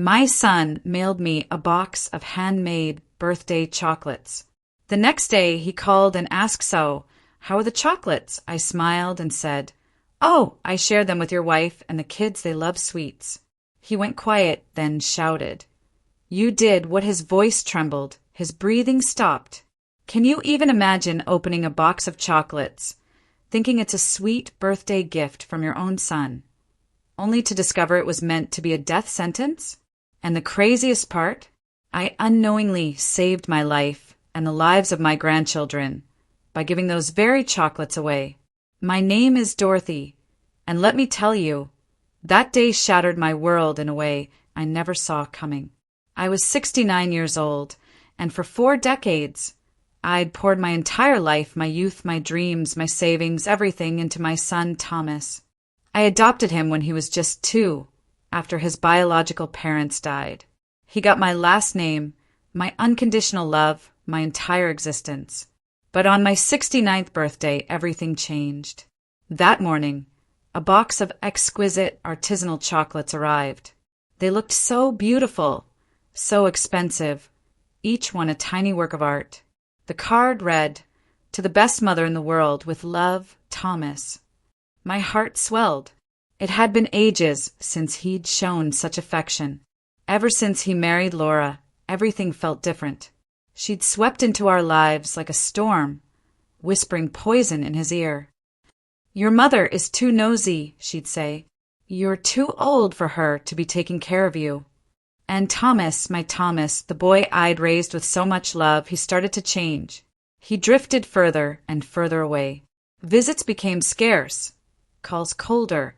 My son mailed me a box of handmade birthday chocolates. The next day he called and asked, "So, how are the chocolates?" I smiled and said, "Oh, I share them with your wife and the kids, they love sweets." He went quiet, then shouted. "You did what?" His voice trembled, his breathing stopped. Can you even imagine opening a box of chocolates, thinking it's a sweet birthday gift from your own son, only to discover it was meant to be a death sentence? And the craziest part? I unknowingly saved my life and the lives of my grandchildren by giving those very chocolates away. My name is Dorothy, and let me tell you, that day shattered my world in a way I never saw coming. I was 69 years old, and for 4 decades, I'd poured my entire life, my youth, my dreams, my savings, everything into my son Thomas. I adopted him when he was just 2, after his biological parents died. He got my last name, my unconditional love, my entire existence. But on my 69th birthday, everything changed. That morning, a box of exquisite artisanal chocolates arrived. They looked so beautiful, so expensive, each one a tiny work of art. The card read, "To the best mother in the world, with love, Thomas." My heart swelled. It had been ages since he'd shown such affection. Ever since he married Laura, everything felt different. She'd swept into our lives like a storm, whispering poison in his ear. "Your mother is too nosy," she'd say. "You're too old for her to be taking care of you." And Thomas, my Thomas, the boy I'd raised with so much love, he started to change. He drifted further and further away. Visits became scarce, calls colder,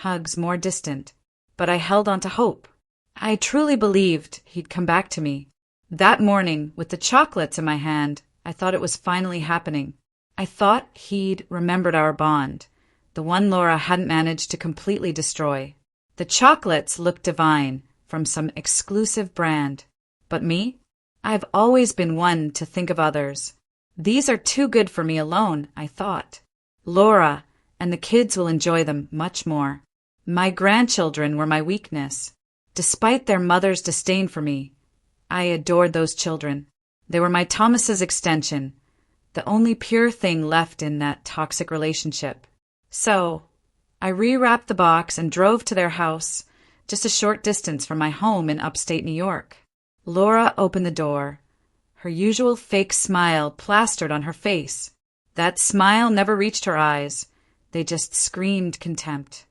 hugs more distant. But I held on to hope. I truly believed he'd come back to me. That morning, with the chocolates in my hand, I thought it was finally happening. I thought he'd remembered our bond, the one Laura hadn't managed to completely destroy. The chocolates looked divine, from some exclusive brand. But me? I've always been one to think of others. These are too good for me alone, I thought. Laura and the kids will enjoy them much more. My grandchildren were my weakness. Despite their mother's disdain for me, I adored those children. They were my Thomas's extension, the only pure thing left in that toxic relationship. So, I rewrapped the box and drove to their house, just a short distance from my home in upstate New York. Laura opened the door, her usual fake smile plastered on her face. That smile never reached her eyes. They just screamed contempt.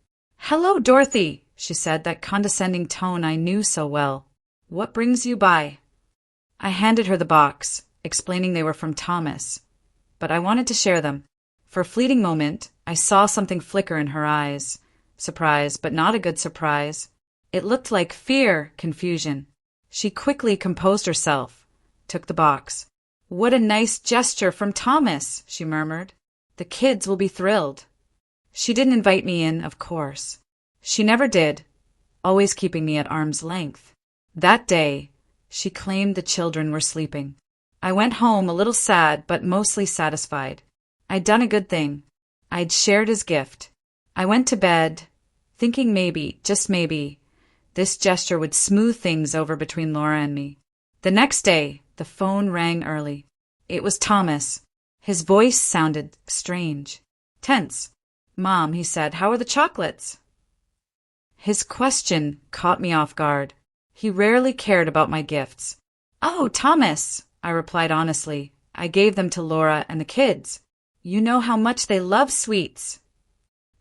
"Hello, Dorothy," she said, that condescending tone I knew so well. "What brings you by?" I handed her the box, explaining they were from Thomas, but I wanted to share them. For a fleeting moment, I saw something flicker in her eyes. Surprise, but not a good surprise. It looked like fear, confusion. She quickly composed herself, took the box. "What a nice gesture from Thomas," she murmured. "The kids will be thrilled." She didn't invite me in, of course. She never did, always keeping me at arm's length. That day, she claimed the children were sleeping. I went home a little sad, but mostly satisfied. I'd done a good thing. I'd shared his gift. I went to bed, thinking maybe, just maybe, this gesture would smooth things over between Laura and me. The next day, the phone rang early. It was Thomas. His voice sounded strange, tense. "Mom," he said, "how are the chocolates?" His question caught me off guard. He rarely cared about my gifts. "Oh, Thomas," I replied honestly. "I gave them to Laura and the kids. You know how much they love sweets."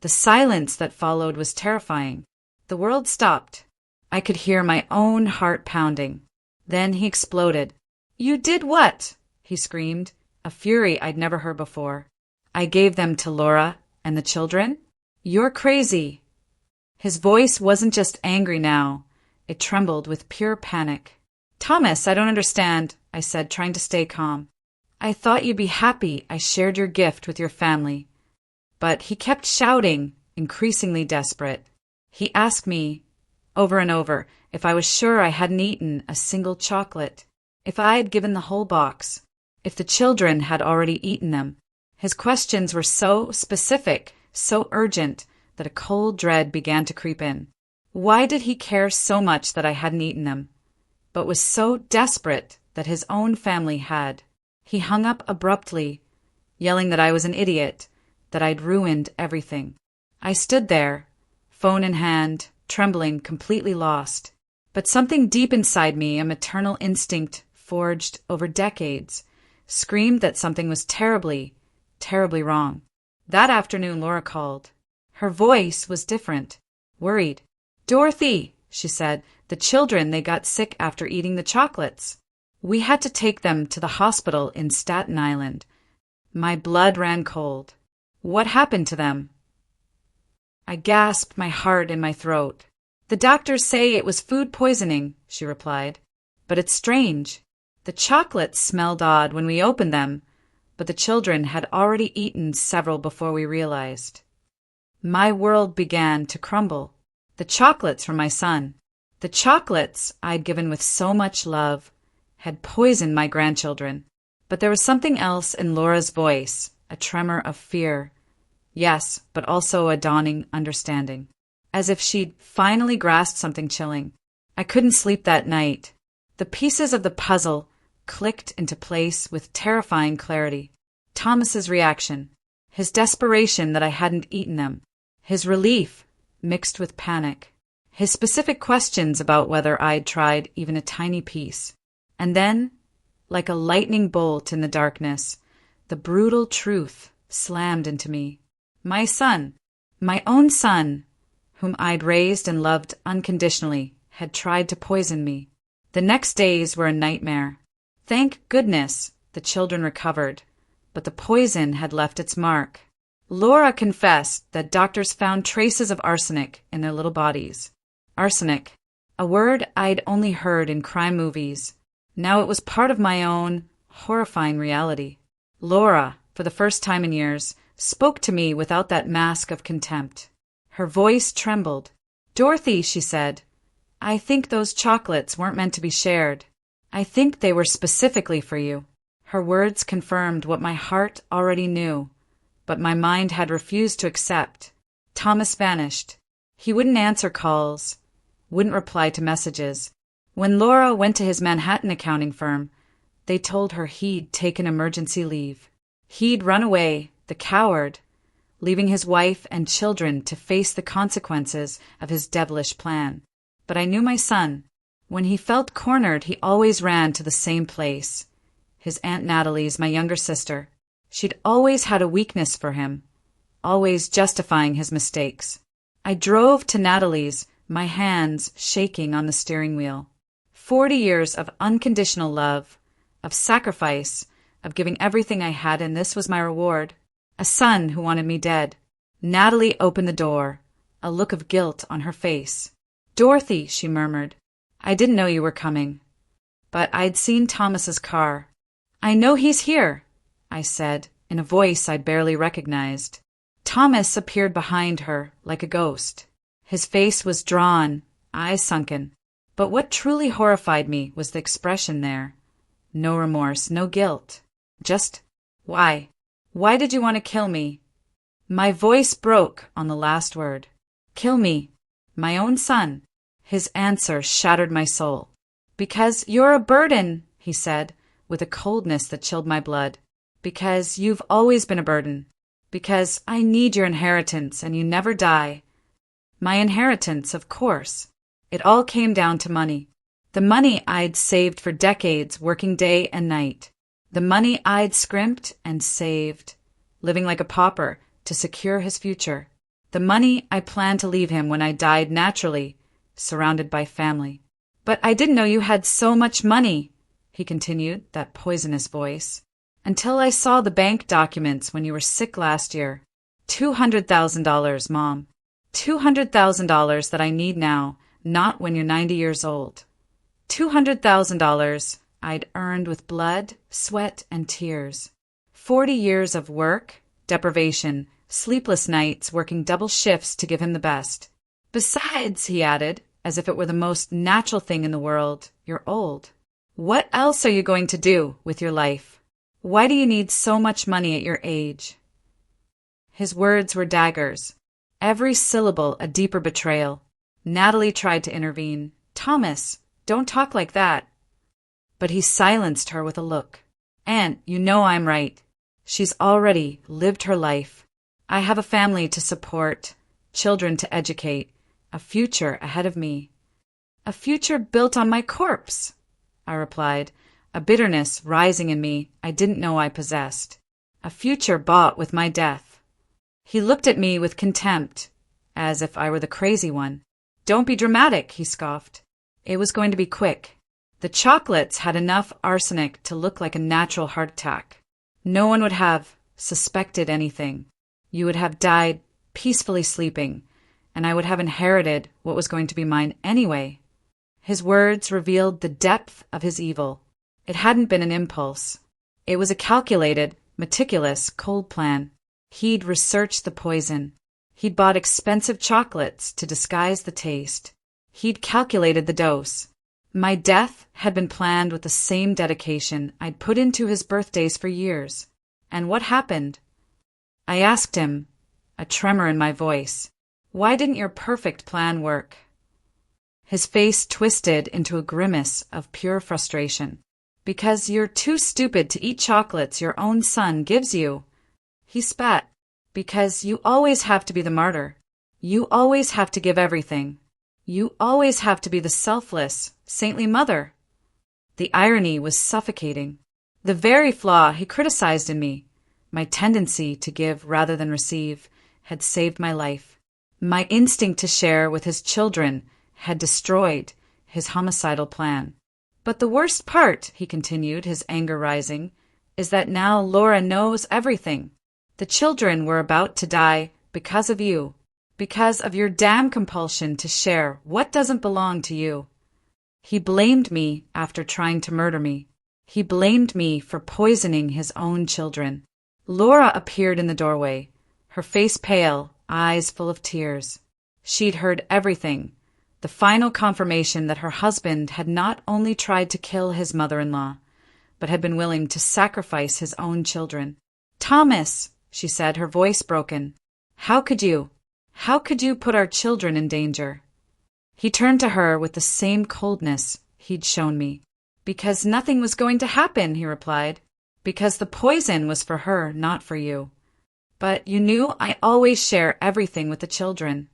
The silence that followed was terrifying. The world stopped. I could hear my own heart pounding. Then he exploded. "You did what?" he screamed, a fury I'd never heard before. "I gave them to Laura and the children? You're crazy." His voice wasn't just angry now. It trembled with pure panic. "Thomas, I don't understand," I said, trying to stay calm. "I thought you'd be happy I shared your gift with your family." But he kept shouting, increasingly desperate. He asked me, over and over, if I was sure I hadn't eaten a single chocolate, if I had given the whole box, if the children had already eaten them. His questions were so specific, so urgent, that a cold dread began to creep in. Why did he care so much that I hadn't eaten them, but was so desperate that his own family had? He hung up abruptly, yelling that I was an idiot, that I'd ruined everything. I stood there, phone in hand, trembling, completely lost. But something deep inside me, a maternal instinct forged over decades, screamed that something was terribly, terribly wrong. That afternoon Laura called. Her voice was different, worried. "Dorothy," she said, "the children, they got sick after eating the chocolates. We had to take them to the hospital in Staten Island." My blood ran cold. "What happened to them?" I gasped, my heart in my throat. "The doctors say it was food poisoning," she replied. "But it's strange. The chocolates smelled odd when we opened them, but the children had already eaten several before we realized." My world began to crumble. The chocolates from my son, the chocolates I'd given with so much love, had poisoned my grandchildren. But there was something else in Laura's voice, a tremor of fear. Yes, but also a dawning understanding. As if she'd finally grasped something chilling. I couldn't sleep that night. The pieces of the puzzle clicked into place with terrifying clarity. Thomas's reaction, his desperation that I hadn't eaten them, his relief mixed with panic, his specific questions about whether I'd tried even a tiny piece. And then, like a lightning bolt in the darkness, the brutal truth slammed into me. My son, my own son, whom I'd raised and loved unconditionally, had tried to poison me. The next days were a nightmare. Thank goodness the children recovered, but the poison had left its mark. Laura confessed that doctors found traces of arsenic in their little bodies. Arsenic, a word I'd only heard in crime movies. Now it was part of my own horrifying reality. Laura, for the first time in years, spoke to me without that mask of contempt. Her voice trembled. "Dorothy," she said, "I think those chocolates weren't meant to be shared. I think they were specifically for you." Her words confirmed what my heart already knew, but my mind had refused to accept. Thomas vanished. He wouldn't answer calls, wouldn't reply to messages. When Laura went to his Manhattan accounting firm, they told her he'd taken emergency leave. He'd run away, the coward, leaving his wife and children to face the consequences of his devilish plan. But I knew my son. When he felt cornered, he always ran to the same place. His Aunt Natalie's, my younger sister. She'd always had a weakness for him, always justifying his mistakes. I drove to Natalie's, my hands shaking on the steering wheel. 40 years of unconditional love, of sacrifice, of giving everything I had, and this was my reward. A son who wanted me dead. Natalie opened the door, a look of guilt on her face. "Dorothy," she murmured, "I didn't know you were coming, but I'd seen Thomas's car." "I know he's here," I said, in a voice I'd barely recognized. Thomas appeared behind her like a ghost. His face was drawn, eyes sunken. But what truly horrified me was the expression there. No remorse, no guilt. Just, why? Why did you want to kill me? My voice broke on the last word. Kill me, my own son. His answer shattered my soul. "Because you're a burden," he said, with a coldness that chilled my blood. "Because you've always been a burden. Because I need your inheritance and you never die." My inheritance, of course. It all came down to money. The money I'd saved for decades, working day and night. The money I'd scrimped and saved, living like a pauper, to secure his future. The money I planned to leave him when I died naturally, surrounded by family. "But I didn't know you had so much money," he continued, that poisonous voice, "until I saw the bank documents when you were sick last year. $200,000, Mom. $200,000 that I need now, not when you're 90 years old. $200,000 I'd earned with blood, sweat, and tears. 40 years of work, deprivation, sleepless nights, working double shifts to give him the best. Besides," he added, as if it were the most natural thing in the world, "you're old. What else are you going to do with your life? Why do you need so much money at your age?" His words were daggers, every syllable a deeper betrayal. Natalie tried to intervene. Thomas, don't talk like that. But he silenced her with a look. Aunt, you know I'm right. She's already lived her life. I have a family to support, children to educate, a future ahead of me. A future built on my corpse, I replied, a bitterness rising in me I didn't know I possessed. A future bought with my death. He looked at me with contempt, as if I were the crazy one. Don't be dramatic, he scoffed. It was going to be quick. The chocolates had enough arsenic to look like a natural heart attack. No one would have suspected anything. You would have died peacefully sleeping, and I would have inherited what was going to be mine anyway. His words revealed the depth of his evil. It hadn't been an impulse. It was a calculated, meticulous, cold plan. He'd researched the poison. He'd bought expensive chocolates to disguise the taste. He'd calculated the dose. My death had been planned with the same dedication I'd put into his birthdays for years. And what happened? I asked him, a tremor in my voice. Why didn't your perfect plan work? His face twisted into a grimace of pure frustration. Because you're too stupid to eat chocolates your own son gives you. He spat. Because you always have to be the martyr. You always have to give everything. You always have to be the selfless, saintly mother. The irony was suffocating. The very flaw he criticized in me, my tendency to give rather than receive, had saved my life. My instinct to share with his children had destroyed his homicidal plan. But the worst part, he continued, his anger rising, is that now Laura knows everything. The children were about to die because of you, because of your damn compulsion to share what doesn't belong to you. He blamed me after trying to murder me. He blamed me for poisoning his own children. Laura appeared in the doorway, her face pale, eyes full of tears. She'd heard everything, the final confirmation that her husband had not only tried to kill his mother-in-law, but had been willing to sacrifice his own children. Thomas, she said, her voice broken. How could you? How could you put our children in danger? He turned to her with the same coldness he'd shown me. Because nothing was going to happen, he replied. Because the poison was for her, not for you. But you knew I always share everything with the children.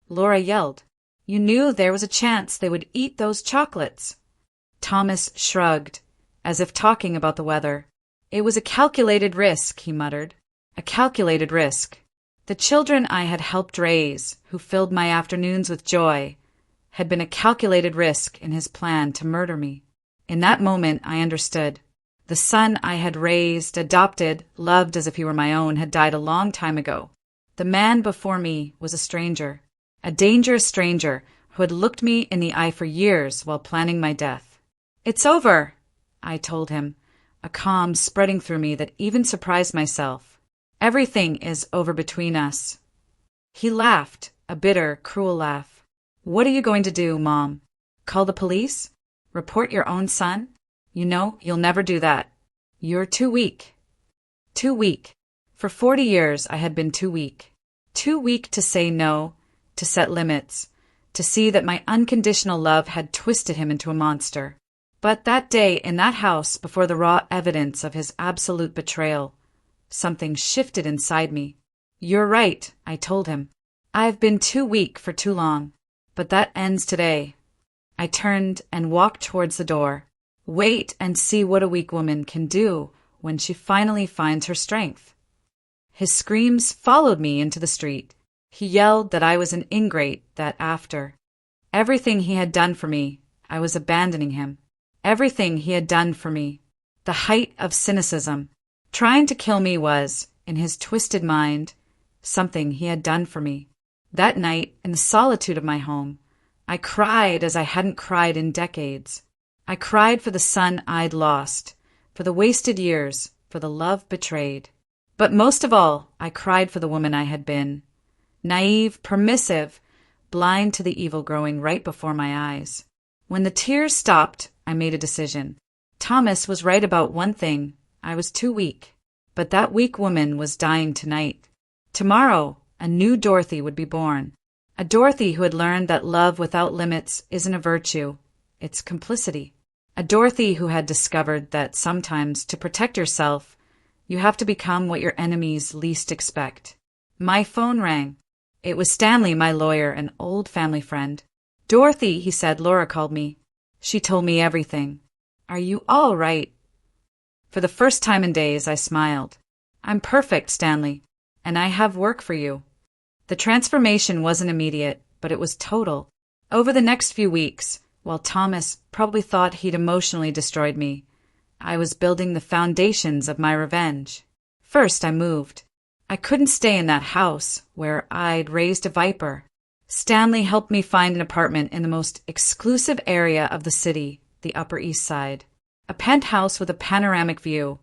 Laura yelled. You knew there was a chance they would eat those chocolates. Thomas shrugged, as if talking about the weather. It was a calculated risk, he muttered. A calculated risk. The children I had helped raise, who filled my afternoons with joy, had been a calculated risk in his plan to murder me. In that moment, I understood. The son I had raised, adopted, loved as if he were my own, had died a long time ago. The man before me was a stranger, a dangerous stranger who had looked me in the eye for years while planning my death. It's over, I told him, a calm spreading through me that even surprised myself. Everything is over between us. He laughed, a bitter, cruel laugh. What are you going to do, Mom? Call the police? Report your own son? You know, you'll never do that. You're too weak. Too weak. For 40 years I had been too weak. Too weak to say no, to set limits, to see that my unconditional love had twisted him into a monster. But that day in that house, before the raw evidence of his absolute betrayal, something shifted inside me. You're right, I told him. I've been too weak for too long. But that ends today. I turned and walked towards the door. Wait and see what a weak woman can do when she finally finds her strength. His screams followed me into the street. He yelled that I was an ingrate, that after everything he had done for me, I was abandoning him. Everything he had done for me. The height of cynicism. Trying to kill me was, in his twisted mind, something he had done for me. That night, in the solitude of my home, I cried as I hadn't cried in decades. I cried for the son I'd lost, for the wasted years, for the love betrayed. But most of all, I cried for the woman I had been. Naive, permissive, blind to the evil growing right before my eyes. When the tears stopped, I made a decision. Thomas was right about one thing. I was too weak. But that weak woman was dying tonight. Tomorrow, a new Dorothy would be born. A Dorothy who had learned that love without limits isn't a virtue, it's complicity. A Dorothy who had discovered that sometimes to protect yourself, you have to become what your enemies least expect. My phone rang. It was Stanley, my lawyer, an old family friend. "Dorothy," he said, "Laura called me. She told me everything. Are you all right?" For the first time in days, I smiled. "I'm perfect, Stanley, and I have work for you." The transformation wasn't immediate, but it was total. Over the next few weeks, while Thomas probably thought he'd emotionally destroyed me, I was building the foundations of my revenge. First, I moved. I couldn't stay in that house where I'd raised a viper. Stanley helped me find an apartment in the most exclusive area of the city, the Upper East Side. A penthouse with a panoramic view,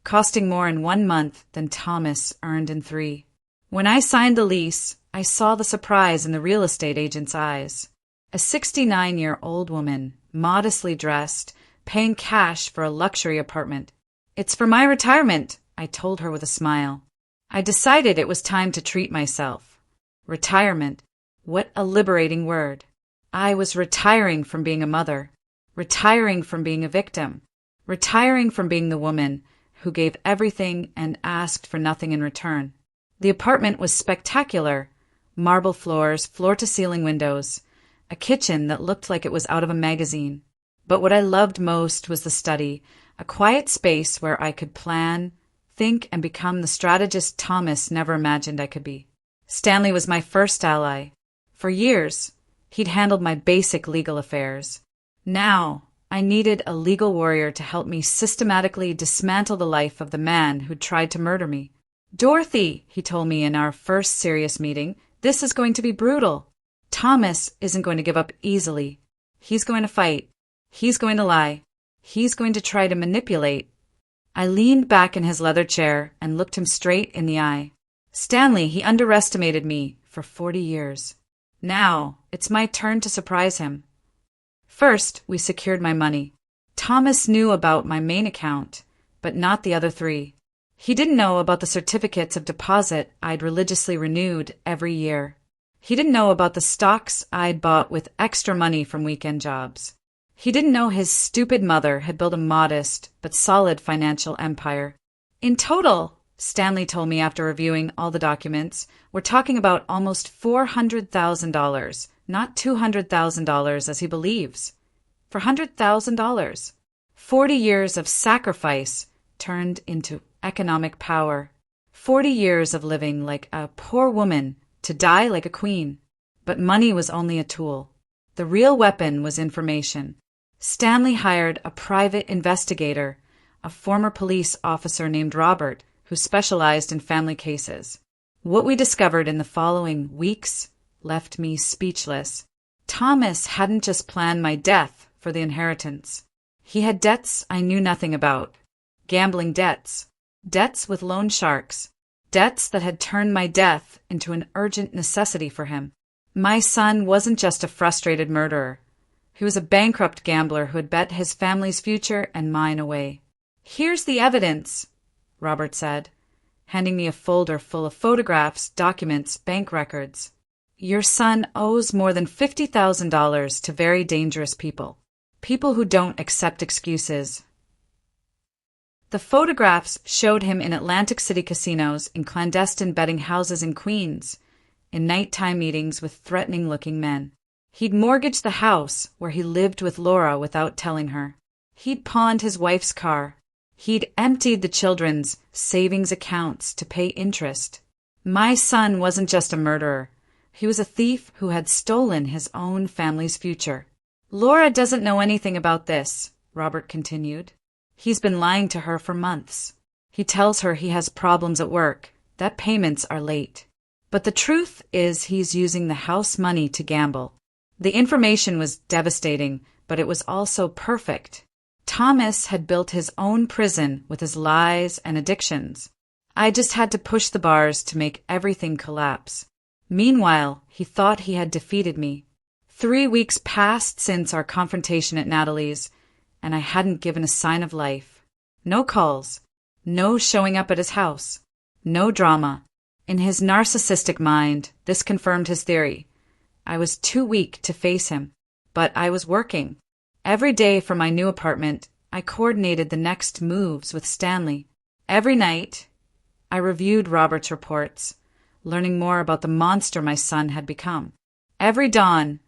costing more in 1 month than Thomas earned in 3. When I signed the lease, I saw the surprise in the real estate agent's eyes. A 69-year-old woman, modestly dressed, paying cash for a luxury apartment. "It's for my retirement," I told her with a smile. I decided it was time to treat myself. Retirement. What a liberating word. I was retiring from being a mother, retiring from being a victim, retiring from being the woman who gave everything and asked for nothing in return. The apartment was spectacular. Marble floors, floor-to-ceiling windows, a kitchen that looked like it was out of a magazine. But what I loved most was the study, a quiet space where I could plan, think, and become the strategist Thomas never imagined I could be. Stanley was my first ally. For years, he'd handled my basic legal affairs. Now, I needed a legal warrior to help me systematically dismantle the life of the man who'd tried to murder me. "Dorothy," he told me in our first serious meeting, "this is going to be brutal. Thomas isn't going to give up easily. He's going to fight. He's going to lie. He's going to try to manipulate." I leaned back in his leather chair and looked him straight in the eye. Stanley, he underestimated me for 40 years. Now, it's my turn to surprise him. First, we secured my money. Thomas knew about my main account, but not the other 3. He didn't know about the certificates of deposit I'd religiously renewed every year. He didn't know about the stocks I'd bought with extra money from weekend jobs. He didn't know his stupid mother had built a modest but solid financial empire. In total, Stanley told me after reviewing all the documents, we're talking about almost $400,000, not $200,000 as he believes. $400,000. 40 years of sacrifice turned into economic power. 40 years of living like a poor woman to die like a queen. But money was only a tool. The real weapon was information. Stanley hired a private investigator, a former police officer named Robert, who specialized in family cases. What we discovered in the following weeks left me speechless. Thomas hadn't just planned my death for the inheritance. He had debts I knew nothing about. Gambling debts. Debts with loan sharks. Debts that had turned my death into an urgent necessity for him. My son wasn't just a frustrated murderer. He was a bankrupt gambler who had bet his family's future and mine away. "Here's the evidence," Robert said, handing me a folder full of photographs, documents, bank records. "Your son owes more than $50,000 to very dangerous people. People who don't accept excuses." The photographs showed him in Atlantic City casinos, in clandestine betting houses in Queens, in nighttime meetings with threatening-looking men. He'd mortgaged the house where he lived with Laura without telling her. He'd pawned his wife's car. He'd emptied the children's savings accounts to pay interest. My son wasn't just a murderer. He was a thief who had stolen his own family's future. "Laura doesn't know anything about this," Robert continued. "He's been lying to her for months. He tells her he has problems at work, that payments are late. But the truth is he's using the house money to gamble." The information was devastating, but it was also perfect. Thomas had built his own prison with his lies and addictions. I just had to push the bars to make everything collapse. Meanwhile, he thought he had defeated me. 3 weeks passed since our confrontation at Natalie's, and I hadn't given a sign of life. No calls, no showing up at his house, no drama. In his narcissistic mind, this confirmed his theory. I was too weak to face him, but I was working. Every day from my new apartment, I coordinated the next moves with Stanley. Every night, I reviewed Robert's reports, learning more about the monster my son had become. Every dawn,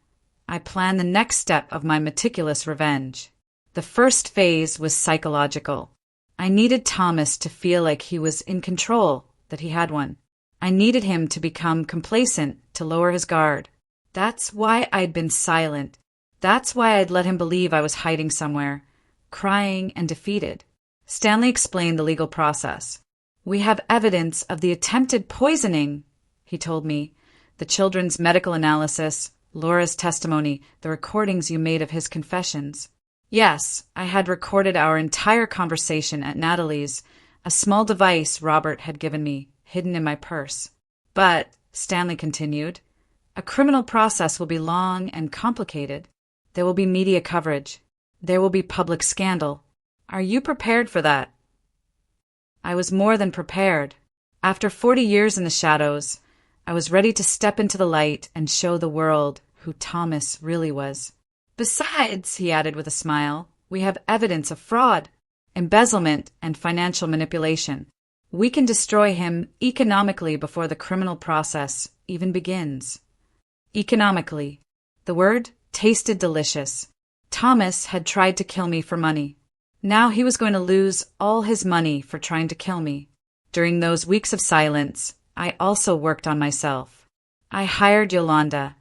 I planned the next step of my meticulous revenge. The first phase was psychological. I needed Thomas to feel like he was in control, that he had one. I needed him to become complacent, to lower his guard. That's why I'd been silent. That's why I'd let him believe I was hiding somewhere, crying and defeated. Stanley explained the legal process. We have evidence of the attempted poisoning, he told me. The children's medical analysis, Laura's testimony, the recordings you made of his confessions. Yes, I had recorded our entire conversation at Natalie's, a small device Robert had given me, hidden in my purse. But, Stanley continued, a criminal process will be long and complicated. There will be media coverage. There will be public scandal. Are you prepared for that? I was more than prepared. After 40 years in the shadows, I was ready to step into the light and show the world who Thomas really was. Besides, he added with a smile, we have evidence of fraud, embezzlement, and financial manipulation. We can destroy him economically before the criminal process even begins. Economically. The word tasted delicious. Thomas had tried to kill me for money. Now he was going to lose all his money for trying to kill me. During those weeks of silence, I also worked on myself. I hired Yolanda,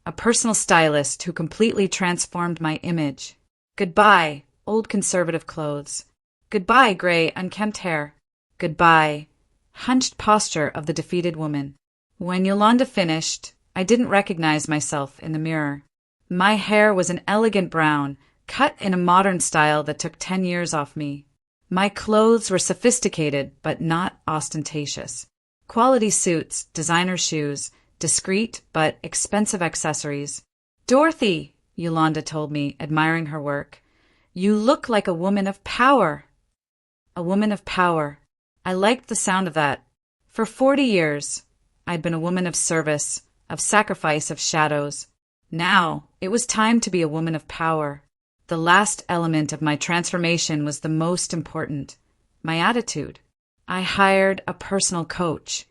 a personal stylist who completely transformed my image. Goodbye, old conservative clothes. Goodbye, gray, unkempt hair. Goodbye, hunched posture of the defeated woman. When Yolanda finished, I didn't recognize myself in the mirror. My hair was an elegant brown, cut in a modern style that took 10 years off me. My clothes were sophisticated, but not ostentatious. Quality suits, designer shoes, discreet but expensive accessories. Dorothy, Yolanda told me, admiring her work, you look like a woman of power. A woman of power. I liked the sound of that. For 40 years, I'd been a woman of service, of sacrifice, of shadows. Now, it was time to be a woman of power. The last element of my transformation was the most important, my attitude. I hired a personal coach,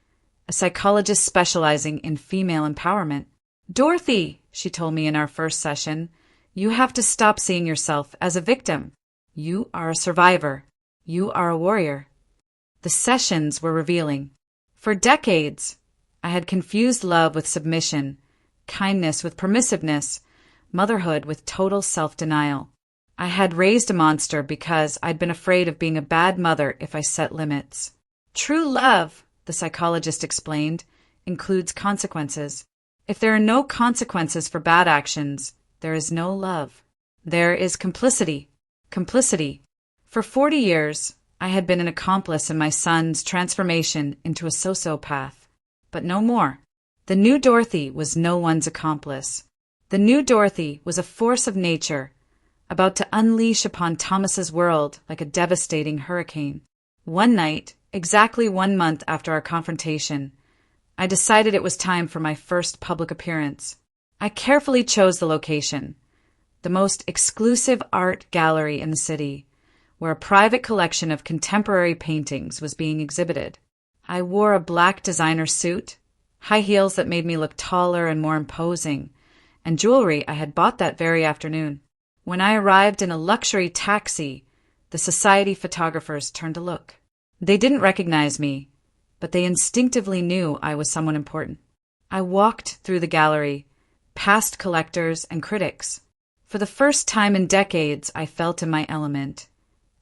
a psychologist specializing in female empowerment. Dorothy, she told me in our first session, you have to stop seeing yourself as a victim. You are a survivor. You are a warrior. The sessions were revealing. For decades, I had confused love with submission, kindness with permissiveness, motherhood with total self-denial. I had raised a monster because I'd been afraid of being a bad mother if I set limits. True love, the psychologist explained, includes consequences. If there are no consequences for bad actions, there is no love. There is complicity. Complicity. For 40 years, I had been an accomplice in my son's transformation into a sociopath. But no more. The new Dorothy was no one's accomplice. The new Dorothy was a force of nature, about to unleash upon Thomas's world like a devastating hurricane. One night, exactly 1 month after our confrontation, I decided it was time for my first public appearance. I carefully chose the location, the most exclusive art gallery in the city, where a private collection of contemporary paintings was being exhibited. I wore a black designer suit, high heels that made me look taller and more imposing, and jewelry I had bought that very afternoon. When I arrived in a luxury taxi, the society photographers turned to look. They didn't recognize me, but they instinctively knew I was someone important. I walked through the gallery, past collectors and critics. For the first time in decades, I felt in my element.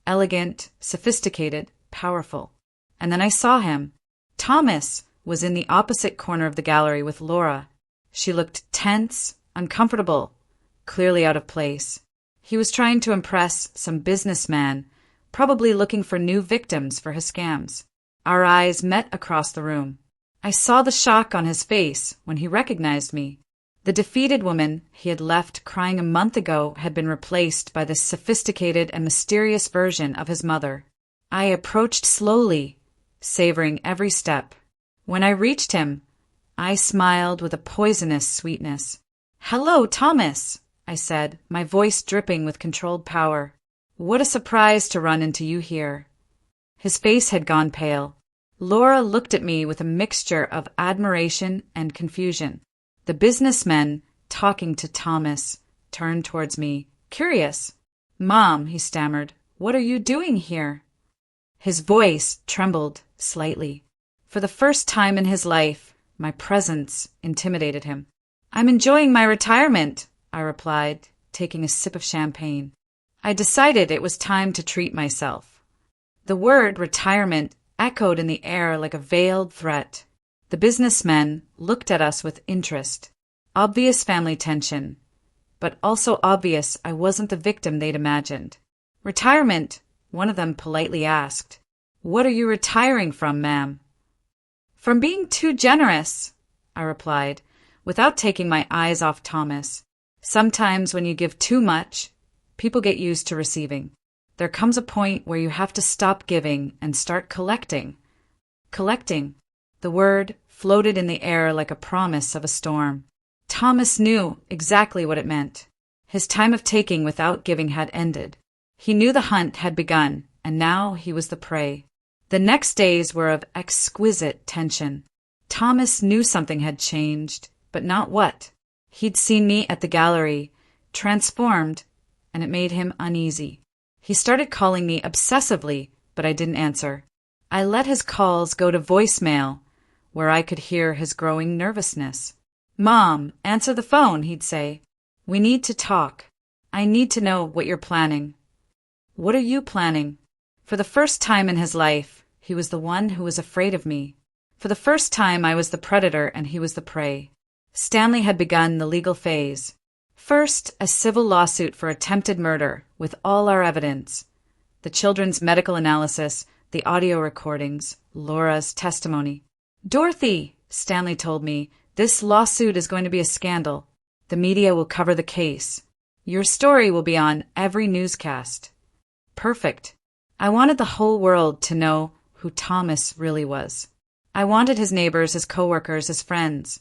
Elegant, sophisticated, powerful. And then I saw him. Thomas was in the opposite corner of the gallery with Laura. She looked tense, uncomfortable, clearly out of place. He was trying to impress some businessman, probably looking for new victims for his scams. Our eyes met across the room. I saw the shock on his face when he recognized me. The defeated woman he had left crying a month ago had been replaced by this sophisticated and mysterious version of his mother. I approached slowly, savoring every step. When I reached him, I smiled with a poisonous sweetness. "Hello, Thomas," I said, my voice dripping with controlled power. "What a surprise to run into you here." His face had gone pale. Laura looked at me with a mixture of admiration and confusion. The businessman, talking to Thomas, turned towards me, curious. "Mom," he stammered, "what are you doing here?" His voice trembled slightly. For the first time in his life, my presence intimidated him. "I'm enjoying my retirement," I replied, taking a sip of champagne. I decided it was time to treat myself. The word retirement echoed in the air like a veiled threat. The businessmen looked at us with interest. Obvious family tension, but also obvious I wasn't the victim they'd imagined. "Retirement?" one of them politely asked. "What are you retiring from, ma'am?" "From being too generous," I replied, without taking my eyes off Thomas. Sometimes when you give too much, people get used to receiving. There comes a point where you have to stop giving and start collecting. Collecting. The word floated in the air like a promise of a storm. Thomas knew exactly what it meant. His time of taking without giving had ended. He knew the hunt had begun, and now he was the prey. The next days were of exquisite tension. Thomas knew something had changed, but not what. He'd seen me at the gallery, transformed, and it made him uneasy. He started calling me obsessively, but I didn't answer. I let his calls go to voicemail, where I could hear his growing nervousness. "Mom, answer the phone," he'd say. "We need to talk. I need to know what you're planning." "What are you planning?" For the first time in his life, he was the one who was afraid of me. For the first time, I was the predator and he was the prey. Stanley had begun the legal phase. First, a civil lawsuit for attempted murder, with all our evidence. The children's medical analysis, the audio recordings, Laura's testimony. "Dorothy," Stanley told me, "this lawsuit is going to be a scandal. The media will cover the case. Your story will be on every newscast." Perfect. I wanted the whole world to know who Thomas really was. I wanted his neighbors, his coworkers, his friends,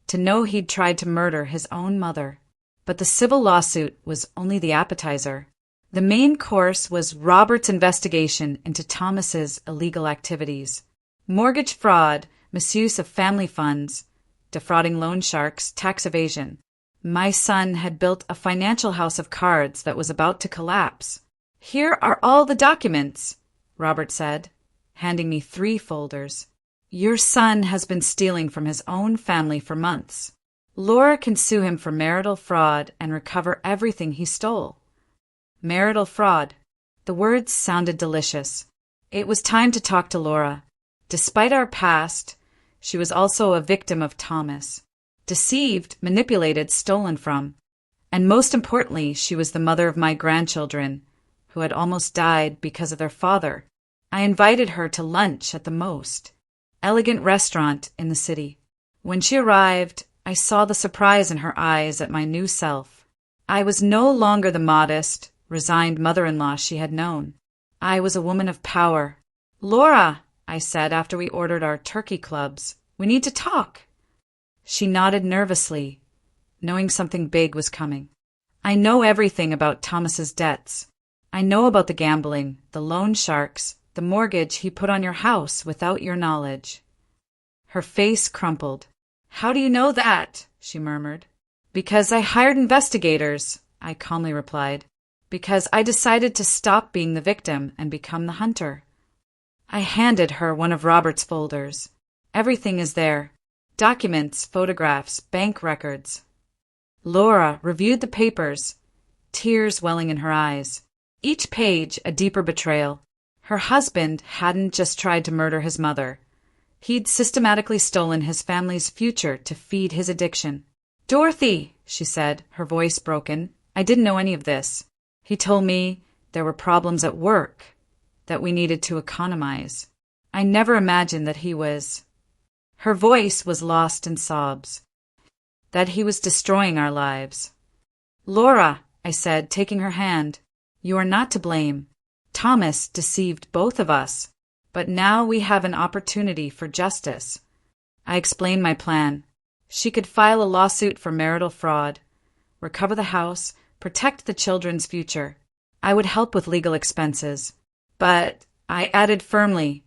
to know he'd tried to murder his own mother. But the civil lawsuit was only the appetizer. The main course was Robert's investigation into Thomas's illegal activities. Mortgage fraud, misuse of family funds, defrauding loan sharks, tax evasion. My son had built a financial house of cards that was about to collapse. "Here are all the documents," Robert said, handing me 3 folders. "Your son has been stealing from his own family for months. Laura can sue him for marital fraud and recover everything he stole." Marital fraud. The words sounded delicious. It was time to talk to Laura. Despite our past, she was also a victim of Thomas. Deceived, manipulated, stolen from. And most importantly, she was the mother of my grandchildren, who had almost died because of their father. I invited her to lunch at the most elegant restaurant in the city. When she arrived, I saw the surprise in her eyes at my new self. I was no longer the modest, resigned mother-in-law she had known. I was a woman of power. "Laura," I said after we ordered our turkey clubs, "we need to talk." She nodded nervously, knowing something big was coming. "I know everything about Thomas's debts. I know about the gambling, the loan sharks, the mortgage he put on your house without your knowledge." Her face crumpled. "How do you know that?" she murmured. "Because I hired investigators," I calmly replied. "Because I decided to stop being the victim and become the hunter." I handed her one of Robert's folders. Everything is there. Documents, photographs, bank records. Laura reviewed the papers, tears welling in her eyes. Each page a deeper betrayal. Her husband hadn't just tried to murder his mother. He'd systematically stolen his family's future to feed his addiction. "Dorothy," she said, her voice broken, "I didn't know any of this. He told me there were problems at work, that we needed to economize. I never imagined that he was—" Her voice was lost in sobs. "That he was destroying our lives." "Laura," I said, taking her hand, "you are not to blame. Thomas deceived both of us, but now we have an opportunity for justice." I explained my plan. She could file a lawsuit for marital fraud. recover the house, protect the children's future. I would help with legal expenses. But, I added firmly,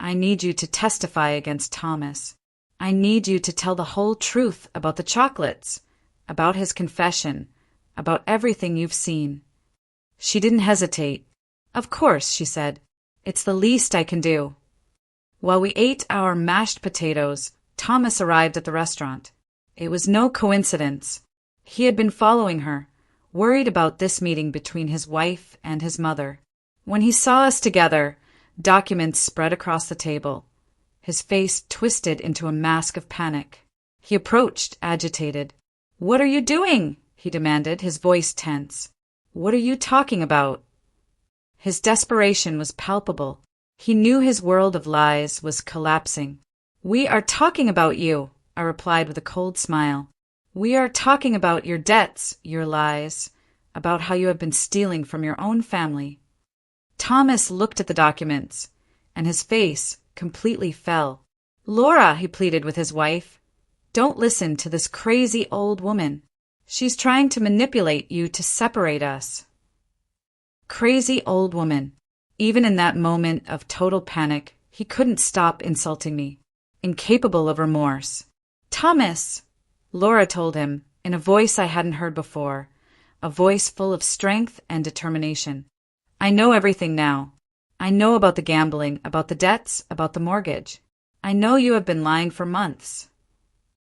I need you to testify against Thomas. I need you to tell the whole truth about the chocolates, about his confession, about everything you've seen. She didn't hesitate. Of course, she said. It's the least I can do. While we ate our mashed potatoes, Thomas arrived at the restaurant. It was no coincidence. He had been following her, worried about this meeting between his wife and his mother. When he saw us together, documents spread across the table. His face twisted into a mask of panic. He approached, agitated. "What are you doing?" he demanded, his voice tense. "What are you talking about?" His desperation was palpable. He knew his world of lies was collapsing. "We are talking about you," I replied with a cold smile. "We are talking about your debts, your lies, about how you have been stealing from your own family." Thomas looked at the documents, and his face completely fell. "Laura," he pleaded with his wife, "don't listen to this crazy old woman. She's trying to manipulate you to separate us." Crazy old woman. Even in that moment of total panic, he couldn't stop insulting me. Incapable of remorse. "Thomas," Laura told him, in a voice I hadn't heard before, a voice full of strength and determination. "I know everything now. I know about the gambling, about the debts, about the mortgage. I know you have been lying for months."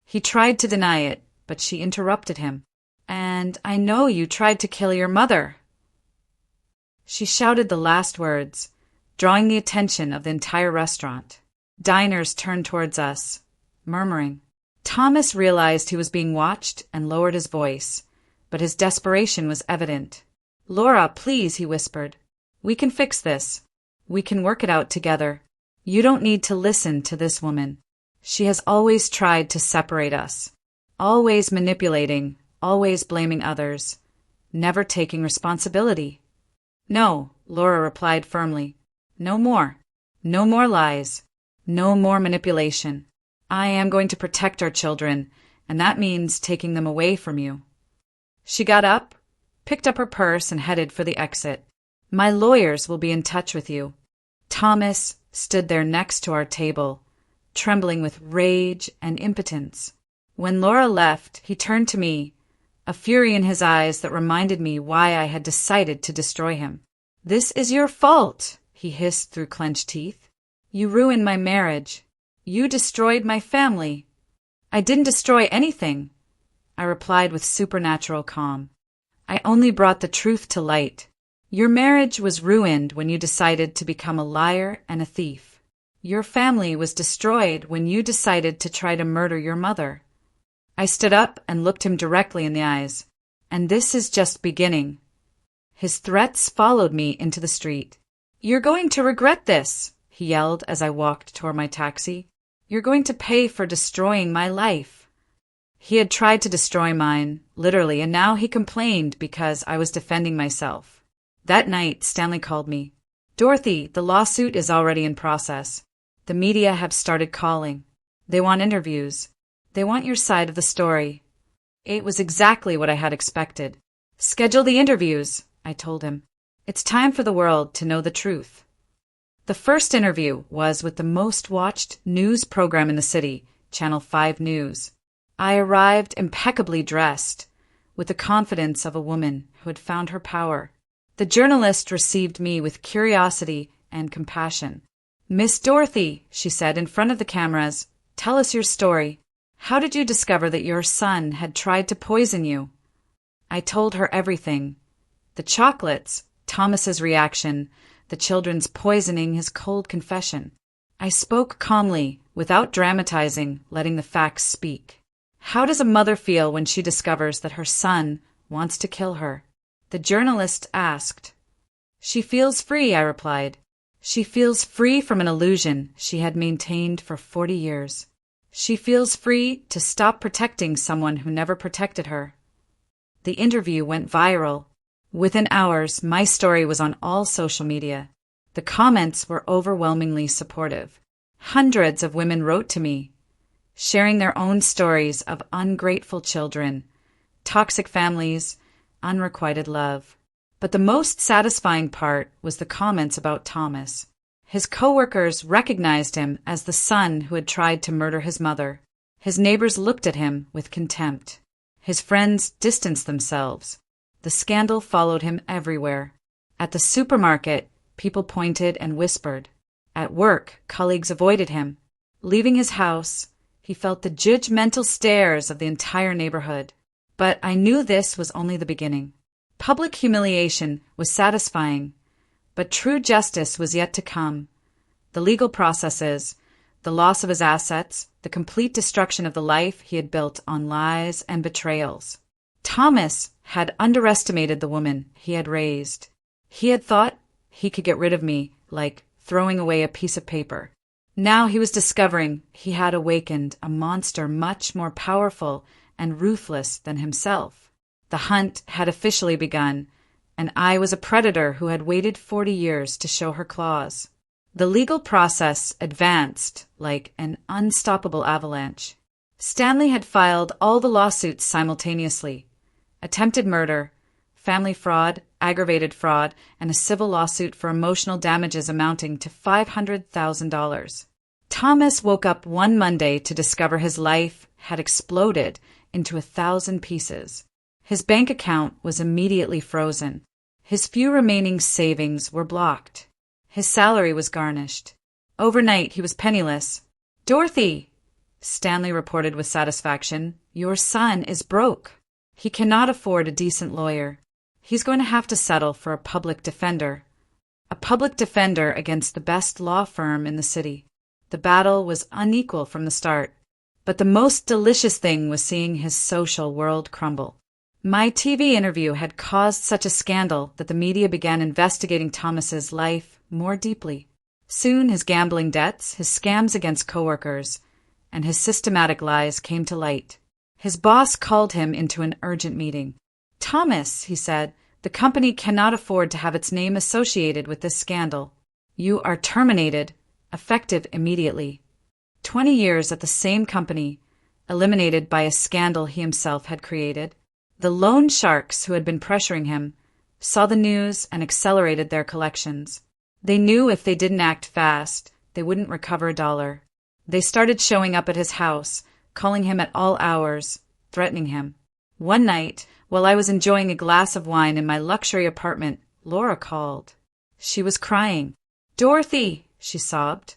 He tried to deny it, but she interrupted him. "And I know you tried to kill your mother." She shouted the last words, drawing the attention of the entire restaurant. Diners turned towards us, murmuring. Thomas realized he was being watched and lowered his voice, but his desperation was evident. "Laura, please," he whispered. "We can fix this. We can work it out together. You don't need to listen to this woman. She has always tried to separate us, always manipulating, always blaming others, never taking responsibility." "No," Laura replied firmly. "No more. No more lies. No more manipulation. I am going to protect our children, and that means taking them away from you." She got up, picked up her purse, and headed for the exit. "My lawyers will be in touch with you." Thomas stood there next to our table, trembling with rage and impotence. When Laura left, he turned to me, a fury in his eyes that reminded me why I had decided to destroy him. "This is your fault," he hissed through clenched teeth. "You ruined my marriage. You destroyed my family." "I didn't destroy anything," I replied with supernatural calm. "I only brought the truth to light. Your marriage was ruined when you decided to become a liar and a thief. Your family was destroyed when you decided to try to murder your mother." I stood up and looked him directly in the eyes. "And this is just beginning." His threats followed me into the street. "You're going to regret this," he yelled as I walked toward my taxi. "You're going to pay for destroying my life." He had tried to destroy mine, literally, and now he complained because I was defending myself. That night, Stanley called me. "Dorothy, the lawsuit is already in process. The media have started calling. They want interviews. They want your side of the story." It was exactly what I had expected. "Schedule the interviews," I told him. "It's time for the world to know the truth." The first interview was with the most watched news program in the city, Channel 5 News. I arrived impeccably dressed, with the confidence of a woman who had found her power. The journalist received me with curiosity and compassion. "Miss Dorothy," she said in front of the cameras, "tell us your story. How did you discover that your son had tried to poison you?" I told her everything. The chocolates, Thomas's reaction, the children's poisoning, his cold confession. I spoke calmly, without dramatizing, letting the facts speak. How does a mother feel when she discovers that her son wants to kill her? The journalist asked. "She feels free," I replied. "She feels free from an illusion she had maintained for 40 years. She feels free to stop protecting someone who never protected her." The interview went viral. Within hours, my story was on all social media. The comments were overwhelmingly supportive. Hundreds of women wrote to me, sharing their own stories of ungrateful children, toxic families, unrequited love. But the most satisfying part was the comments about Thomas. His coworkers recognized him as the son who had tried to murder his mother. His neighbors looked at him with contempt. His friends distanced themselves. The scandal followed him everywhere. At the supermarket, people pointed and whispered. At work, colleagues avoided him. Leaving his house, he felt the judgmental stares of the entire neighborhood. But I knew this was only the beginning. Public humiliation was satisfying, but true justice was yet to come. The legal processes, the loss of his assets, the complete destruction of the life he had built on lies and betrayals. Thomas had underestimated the woman he had raised. He had thought he could get rid of me, like throwing away a piece of paper. Now he was discovering he had awakened a monster much more powerful and ruthless than himself. The hunt had officially begun, and I was a predator who had waited 40 years to show her claws. The legal process advanced like an unstoppable avalanche. Stanley had filed all the lawsuits simultaneously: attempted murder, family fraud, aggravated fraud, and a civil lawsuit for emotional damages amounting to $500,000. Thomas woke up one Monday to discover his life had exploded into 1,000 pieces. His bank account was immediately frozen. His few remaining savings were blocked. His salary was garnished. Overnight, he was penniless. "Dorothy," Stanley reported with satisfaction, "your son is broke. He cannot afford a decent lawyer. He's going to have to settle for a public defender. A public defender against the best law firm in the city." The battle was unequal from the start, but the most delicious thing was seeing his social world crumble. My TV interview had caused such a scandal that the media began investigating Thomas's life more deeply. Soon his gambling debts, his scams against coworkers, and his systematic lies came to light. His boss called him into an urgent meeting. "Thomas," he said, "the company cannot afford to have its name associated with this scandal. You are terminated, effective immediately." 20 years at the same company, eliminated by a scandal he himself had created. The loan sharks who had been pressuring him saw the news and accelerated their collections. They knew if they didn't act fast, they wouldn't recover a dollar. They started showing up at his house, calling him at all hours, threatening him. One night, while I was enjoying a glass of wine in my luxury apartment, Laura called. She was crying. "Dorothy," she sobbed.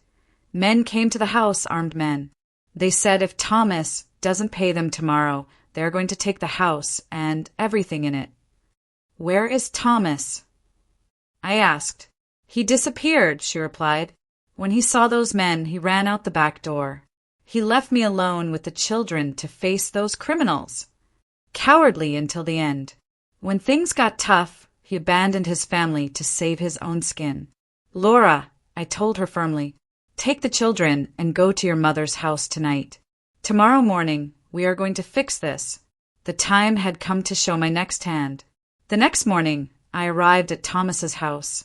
"Men came to the house, armed men. They said if Thomas doesn't pay them tomorrow, they're going to take the house and everything in it." "Where is Thomas?" I asked. "He disappeared," she replied. "When he saw those men, he ran out the back door. He left me alone with the children to face those criminals." Cowardly until the end. When things got tough, he abandoned his family to save his own skin. "Laura," I told her firmly, "take the children and go to your mother's house tonight. Tomorrow morning, we are going to fix this." The time had come to show my next hand. The next morning, I arrived at Thomas's house,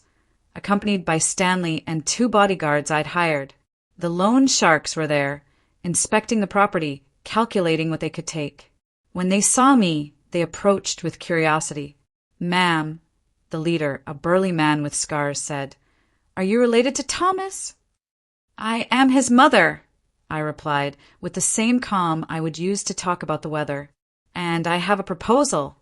accompanied by Stanley and 2 bodyguards I'd hired. The loan sharks were there, inspecting the property, calculating what they could take. When they saw me, they approached with curiosity. "Ma'am," the leader, a burly man with scars, said, "are you related to Thomas?" "I am his mother," I replied, with the same calm I would use to talk about the weather. "And I have a proposal."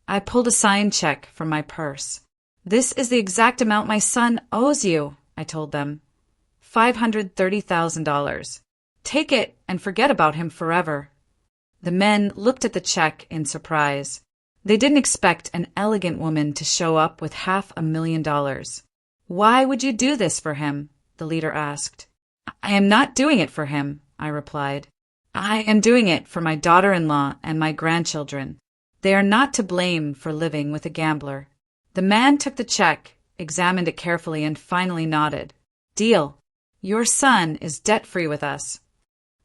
I pulled a signed check from my purse. "This is the exact amount my son owes you," I told them. $530,000. Take it and forget about him forever. The men looked at the check in surprise. They didn't expect an elegant woman to show up with $500,000. "Why would you do this for him?" the leader asked. "I am not doing it for him," I replied. "I am doing it for my daughter-in-law and my grandchildren. They are not to blame for living with a gambler." The man took the check, examined it carefully, and finally nodded. "Deal. Your son is debt-free with us."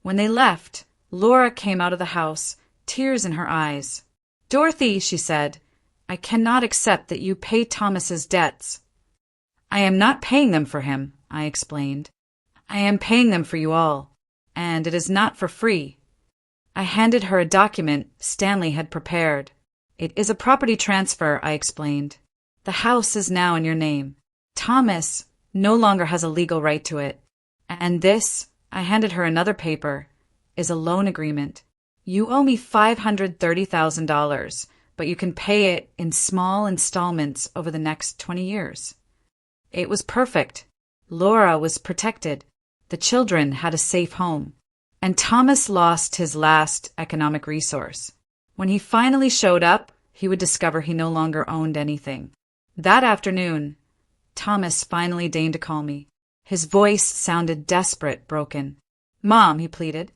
When they left, Laura came out of the house, tears in her eyes. "Dorothy," she said, "I cannot accept that you pay Thomas's debts." "I am not paying them for him," I explained. "I am paying them for you all, and it is not for free." I handed her a document Stanley had prepared. It is a property transfer, I explained. The house is now in your name. Thomas no longer has a legal right to it. And this, I handed her another paper, is a loan agreement. You owe me $530,000, but you can pay it in small installments over the next 20 years. It was perfect. Laura was protected. The children had a safe home. And Thomas lost his last economic resource. When he finally showed up, he would discover he no longer owned anything. That afternoon, Thomas finally deigned to call me. His voice sounded desperate, broken. "Mom," he pleaded,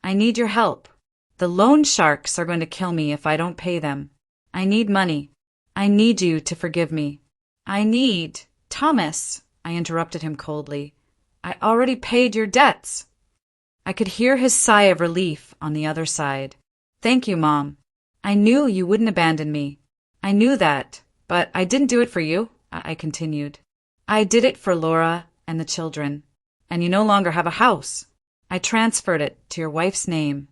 "I need your help. The loan sharks are going to kill me if I don't pay them. I need money. I need you to forgive me." Thomas, I interrupted him coldly. "I already paid your debts." I could hear his sigh of relief on the other side. "Thank you, Mom. I knew you wouldn't abandon me. I knew that, but I didn't do it for you," I continued. "I did it for Laura and the children. And you no longer have a house. I transferred it to your wife's name."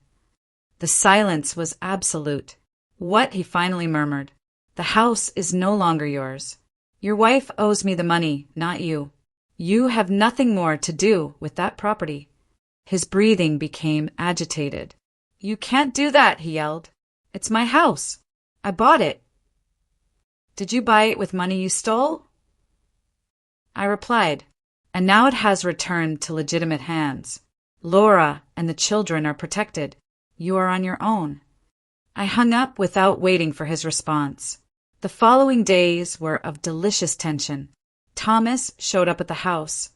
The silence was absolute. "What?" he finally murmured. "The house is no longer yours. Your wife owes me the money, not you. You have nothing more to do with that property." His breathing became agitated. "You can't do that," he yelled. "It's my house. I bought it." "Did you buy it with money you stole?" I replied, "And now it has returned to legitimate hands. Laura and the children are protected. You are on your own." I hung up without waiting for his response. The following days were of delicious tension. Thomas showed up at the house,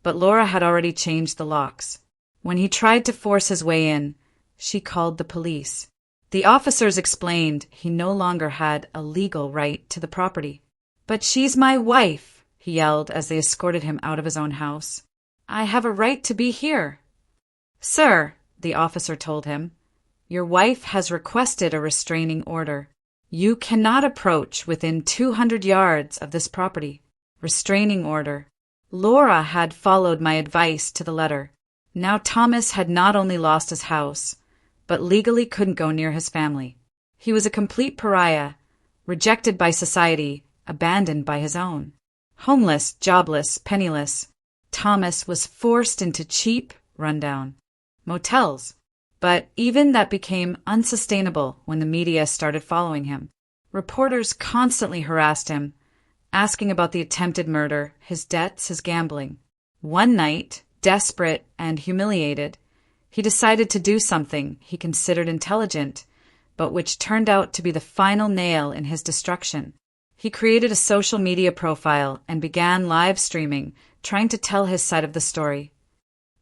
but Laura had already changed the locks. When he tried to force his way in, she called the police. The officers explained he no longer had a legal right to the property. "But she's my wife," he yelled as they escorted him out of his own house. "I have a right to be here." "Sir," the officer told him, "your wife has requested a restraining order. You cannot approach within 200 yards of this property." Restraining order. Laura had followed my advice to the letter. Now Thomas had not only lost his house, but legally couldn't go near his family. He was a complete pariah, rejected by society, abandoned by his own. Homeless, jobless, penniless, Thomas was forced into cheap, rundown motels. But even that became unsustainable when the media started following him. Reporters constantly harassed him, asking about the attempted murder, his debts, his gambling. One night, desperate and humiliated, he decided to do something he considered intelligent, but which turned out to be the final nail in his destruction. He created a social media profile and began live streaming, trying to tell his side of the story.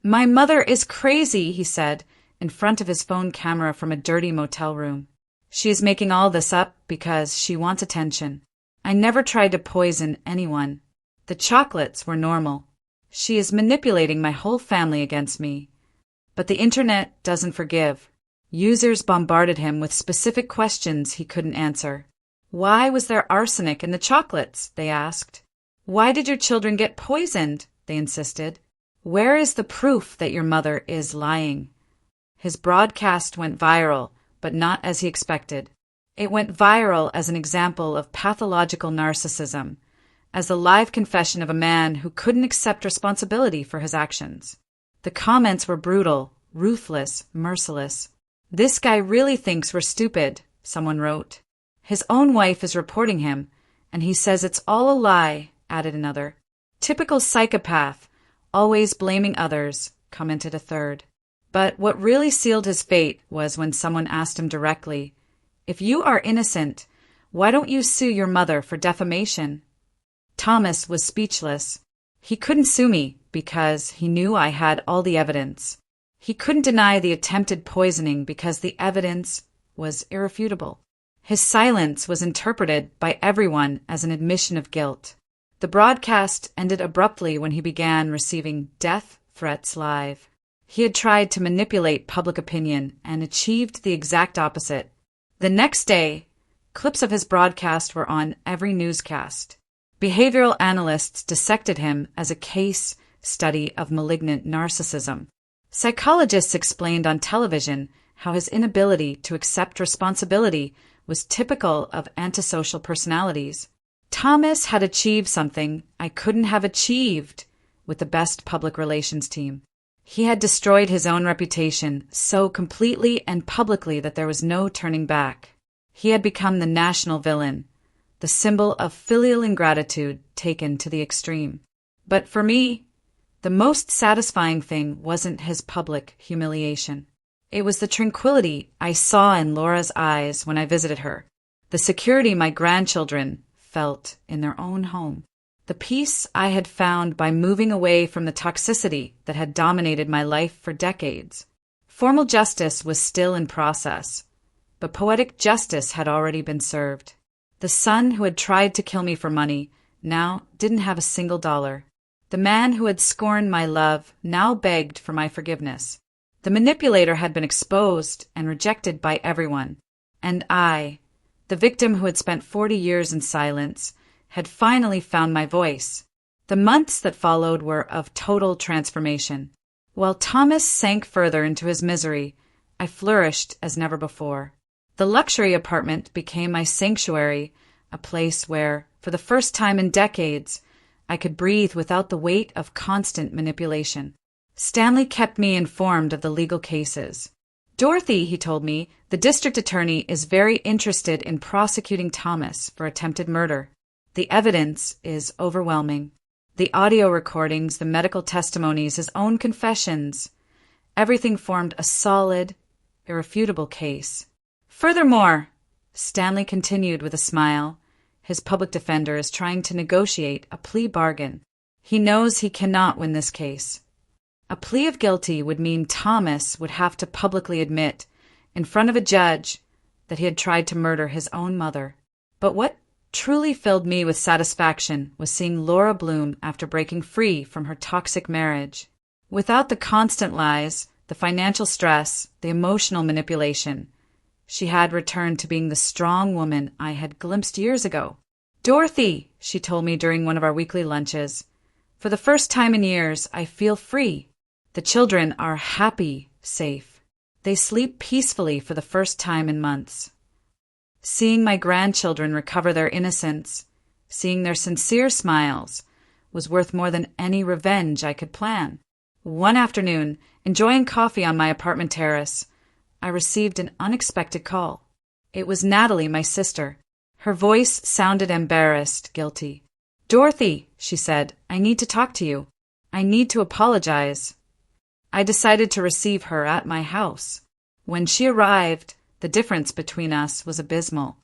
"My mother is crazy," he said, in front of his phone camera from a dirty motel room. "She is making all this up because she wants attention. I never tried to poison anyone. The chocolates were normal. She is manipulating my whole family against me." But the internet doesn't forgive. Users bombarded him with specific questions he couldn't answer. "Why was there arsenic in the chocolates?" they asked. "Why did your children get poisoned?" they insisted. "Where is the proof that your mother is lying?" His broadcast went viral, but not as he expected. It went viral as an example of pathological narcissism, as a live confession of a man who couldn't accept responsibility for his actions. The comments were brutal, ruthless, merciless. "This guy really thinks we're stupid," someone wrote. "His own wife is reporting him, and he says it's all a lie," added another. "Typical psychopath, always blaming others," commented a third. But what really sealed his fate was when someone asked him directly, "If you are innocent, why don't you sue your mother for defamation?" Thomas was speechless. He couldn't sue me because he knew I had all the evidence. He couldn't deny the attempted poisoning because the evidence was irrefutable. His silence was interpreted by everyone as an admission of guilt. The broadcast ended abruptly when he began receiving death threats live. He had tried to manipulate public opinion and achieved the exact opposite. The next day, clips of his broadcast were on every newscast. Behavioral analysts dissected him as a case study of malignant narcissism. Psychologists explained on television how his inability to accept responsibility was typical of antisocial personalities. Thomas had achieved something I couldn't have achieved with the best public relations team. He had destroyed his own reputation so completely and publicly that there was no turning back. He had become the national villain, the symbol of filial ingratitude taken to the extreme. But for me, the most satisfying thing wasn't his public humiliation. It was the tranquility I saw in Laura's eyes when I visited her, the security my grandchildren felt in their own home, the peace I had found by moving away from the toxicity that had dominated my life for decades. Formal justice was still in process, but poetic justice had already been served. The son who had tried to kill me for money now didn't have a single dollar. The man who had scorned my love now begged for my forgiveness. The manipulator had been exposed and rejected by everyone. And I, the victim who had spent 40 years in silence, had finally found my voice. The months that followed were of total transformation. While Thomas sank further into his misery, I flourished as never before. The luxury apartment became my sanctuary, a place where, for the first time in decades, I could breathe without the weight of constant manipulation. Stanley kept me informed of the legal cases. Dorothy, he told me, the district attorney is very interested in prosecuting Thomas for attempted murder. The evidence is overwhelming. The audio recordings, the medical testimonies, his own confessions. Everything formed a solid, irrefutable case. Furthermore, Stanley continued with a smile, his public defender is trying to negotiate a plea bargain. He knows he cannot win this case. A plea of guilty would mean Thomas would have to publicly admit, in front of a judge, that he had tried to murder his own mother. But what truly filled me with satisfaction was seeing Laura bloom after breaking free from her toxic marriage. Without the constant lies, the financial stress, the emotional manipulation, she had returned to being the strong woman I had glimpsed years ago. "Dorothy," she told me during one of our weekly lunches, "for the first time in years, I feel free. The children are happy, safe. They sleep peacefully for the first time in months. Seeing my grandchildren recover their innocence, seeing their sincere smiles, was worth more than any revenge I could plan." One afternoon, enjoying coffee on my apartment terrace, I received an unexpected call. It was Natalie, my sister. Her voice sounded embarrassed, guilty. "Dorothy," she said, "I need to talk to you. I need to apologize." I decided to receive her at my house. When she arrived, the difference between us was abysmal.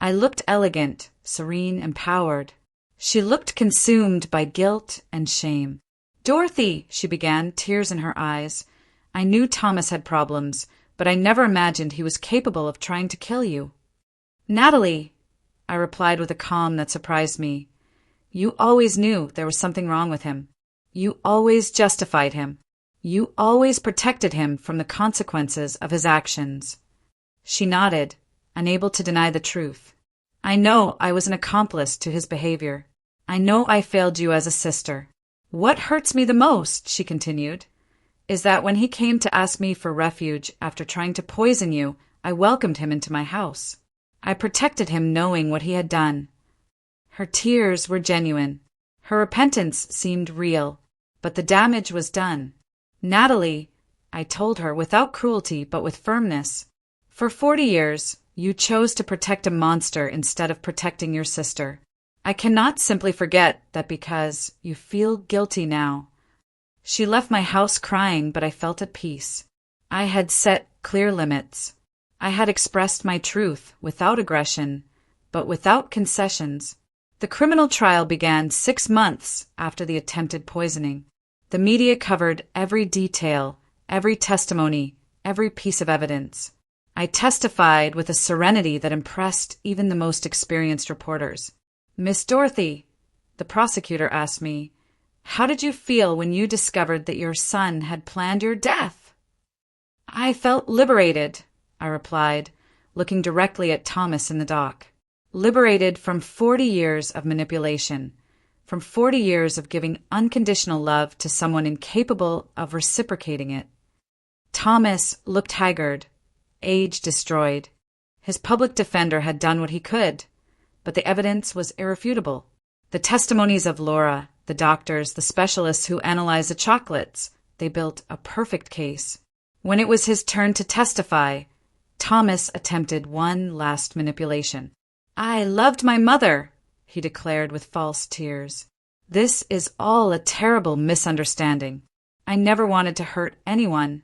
I looked elegant, serene, empowered. She looked consumed by guilt and shame. "Dorothy," she began, tears in her eyes, "I knew Thomas had problems, but I never imagined he was capable of trying to kill you." "Natalie," I replied with a calm that surprised me, "you always knew there was something wrong with him. You always justified him. You always protected him from the consequences of his actions." She nodded, unable to deny the truth. "I know I was an accomplice to his behavior. I know I failed you as a sister. What hurts me the most," she continued, "is that when he came to ask me for refuge after trying to poison you, I welcomed him into my house. I protected him knowing what he had done." Her tears were genuine. Her repentance seemed real, but the damage was done. "Natalie," I told her without cruelty but with firmness, "for 40 years, you chose to protect a monster instead of protecting your sister. I cannot simply forget that because you feel guilty now." She left my house crying, but I felt at peace. I had set clear limits. I had expressed my truth without aggression, but without concessions. The criminal trial began 6 months after the attempted poisoning. The media covered every detail, every testimony, every piece of evidence. I testified with a serenity that impressed even the most experienced reporters. "Miss Dorothy," the prosecutor asked me, "how did you feel when you discovered that your son had planned your death?" "I felt liberated," I replied, looking directly at Thomas in the dock. "Liberated from 40 years of manipulation, from 40 years of giving unconditional love to someone incapable of reciprocating it." Thomas looked haggard, age destroyed. His public defender had done what he could, but the evidence was irrefutable. The testimonies of Laura, the doctors, the specialists who analyzed the chocolates, they built a perfect case. When it was his turn to testify, Thomas attempted one last manipulation. "I loved my mother," he declared with false tears. "This is all a terrible misunderstanding. I never wanted to hurt anyone."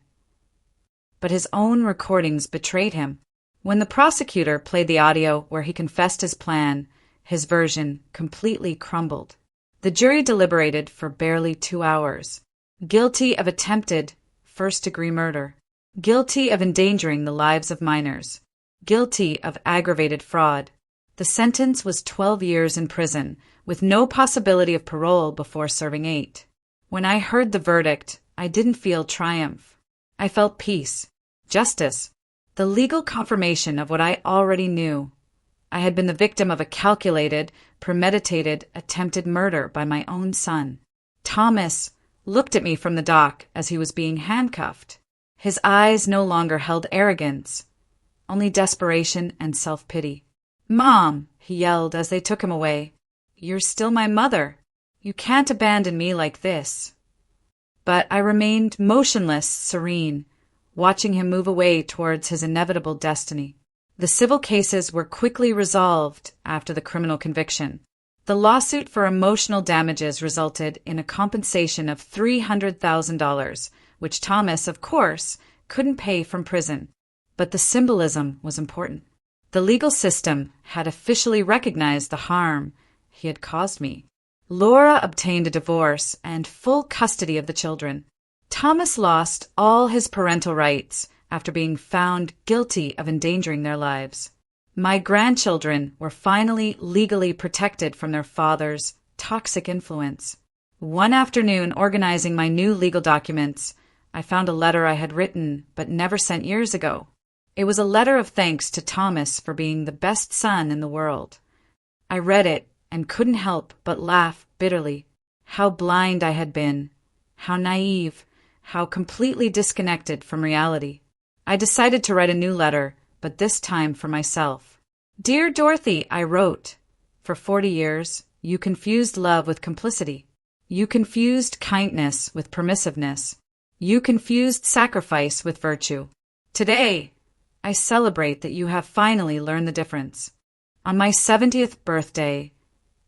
But his own recordings betrayed him. When the prosecutor played the audio where he confessed his plan, his version completely crumbled. The jury deliberated for barely 2 hours. Guilty of attempted first-degree murder. Guilty of endangering the lives of minors. Guilty of aggravated fraud. The sentence was 12 years in prison, with no possibility of parole before serving 8. When I heard the verdict, I didn't feel triumph. I felt peace, justice, the legal confirmation of what I already knew. I had been the victim of a calculated, premeditated, attempted murder by my own son. Thomas looked at me from the dock as he was being handcuffed. His eyes no longer held arrogance, only desperation and self-pity. "Mom," he yelled as they took him away, "you're still my mother. You can't abandon me like this." But I remained motionless, serene, watching him move away towards his inevitable destiny. The civil cases were quickly resolved after the criminal conviction. The lawsuit for emotional damages resulted in a compensation of $300,000, which Thomas, of course, couldn't pay from prison. But the symbolism was important. The legal system had officially recognized the harm he had caused me. Laura obtained a divorce and full custody of the children. Thomas lost all his parental rights after being found guilty of endangering their lives. My grandchildren were finally legally protected from their father's toxic influence. One afternoon, organizing my new legal documents, I found a letter I had written but never sent years ago. It was a letter of thanks to Thomas for being the best son in the world. I read it and couldn't help but laugh bitterly. How blind I had been, how naive, how completely disconnected from reality. I decided to write a new letter, but this time for myself. "Dear Dorothy," I wrote, "for 40 years, you confused love with complicity. You confused kindness with permissiveness. You confused sacrifice with virtue. Today, I celebrate that you have finally learned the difference." On my 70th birthday,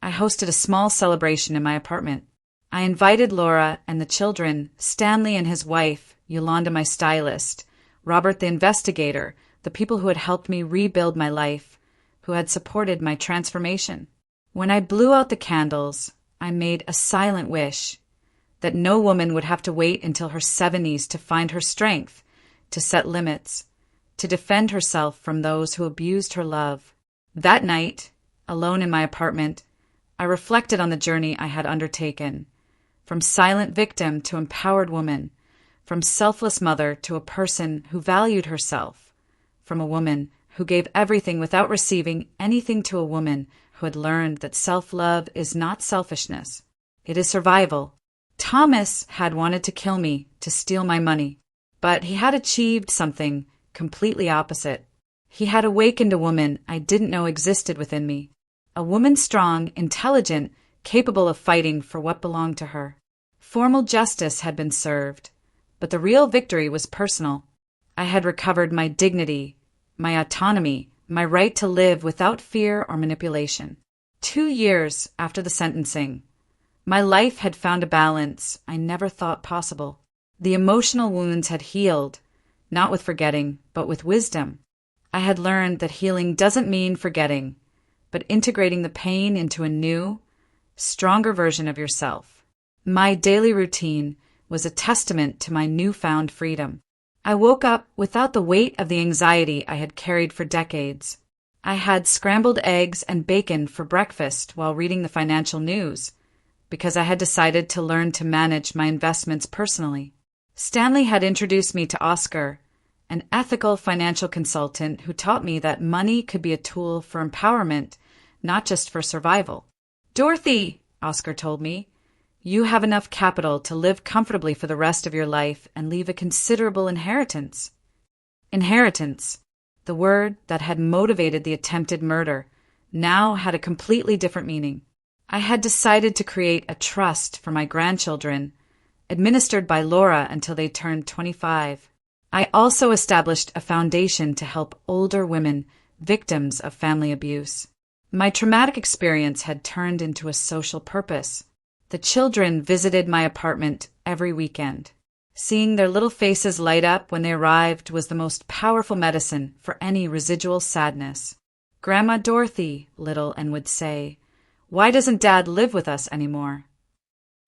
I hosted a small celebration in my apartment. I invited Laura and the children, Stanley and his wife, Yolanda my stylist, Robert the investigator, the people who had helped me rebuild my life, who had supported my transformation. When I blew out the candles, I made a silent wish that no woman would have to wait until her 70s to find her strength, to set limits, to defend herself from those who abused her love. That night, alone in my apartment, I reflected on the journey I had undertaken, from silent victim to empowered woman, from selfless mother to a person who valued herself, from a woman who gave everything without receiving anything to a woman who had learned that self-love is not selfishness. It is survival. Thomas had wanted to kill me, to steal my money, but he had achieved something completely opposite. He had awakened a woman I didn't know existed within me, a woman strong, intelligent, capable of fighting for what belonged to her. Formal justice had been served, but the real victory was personal. I had recovered my dignity, my autonomy, my right to live without fear or manipulation. 2 years after the sentencing, my life had found a balance I never thought possible. The emotional wounds had healed, not with forgetting, but with wisdom. I had learned that healing doesn't mean forgetting, but integrating the pain into a new, stronger version of yourself. My daily routine was a testament to my newfound freedom. I woke up without the weight of the anxiety I had carried for decades. I had scrambled eggs and bacon for breakfast while reading the financial news, because I had decided to learn to manage my investments personally. Stanley had introduced me to Oscar, an ethical financial consultant who taught me that money could be a tool for empowerment, not just for survival. "Dorothy," Oscar told me, "you have enough capital to live comfortably for the rest of your life and leave a considerable inheritance." Inheritance, the word that had motivated the attempted murder, now had a completely different meaning. I had decided to create a trust for my grandchildren, administered by Laura until they turned 25. I also established a foundation to help older women, victims of family abuse. My traumatic experience had turned into a social purpose. The children visited my apartment every weekend. Seeing their little faces light up when they arrived was the most powerful medicine for any residual sadness. "Grandma Dorothy," little N would say, "why doesn't Dad live with us anymore?"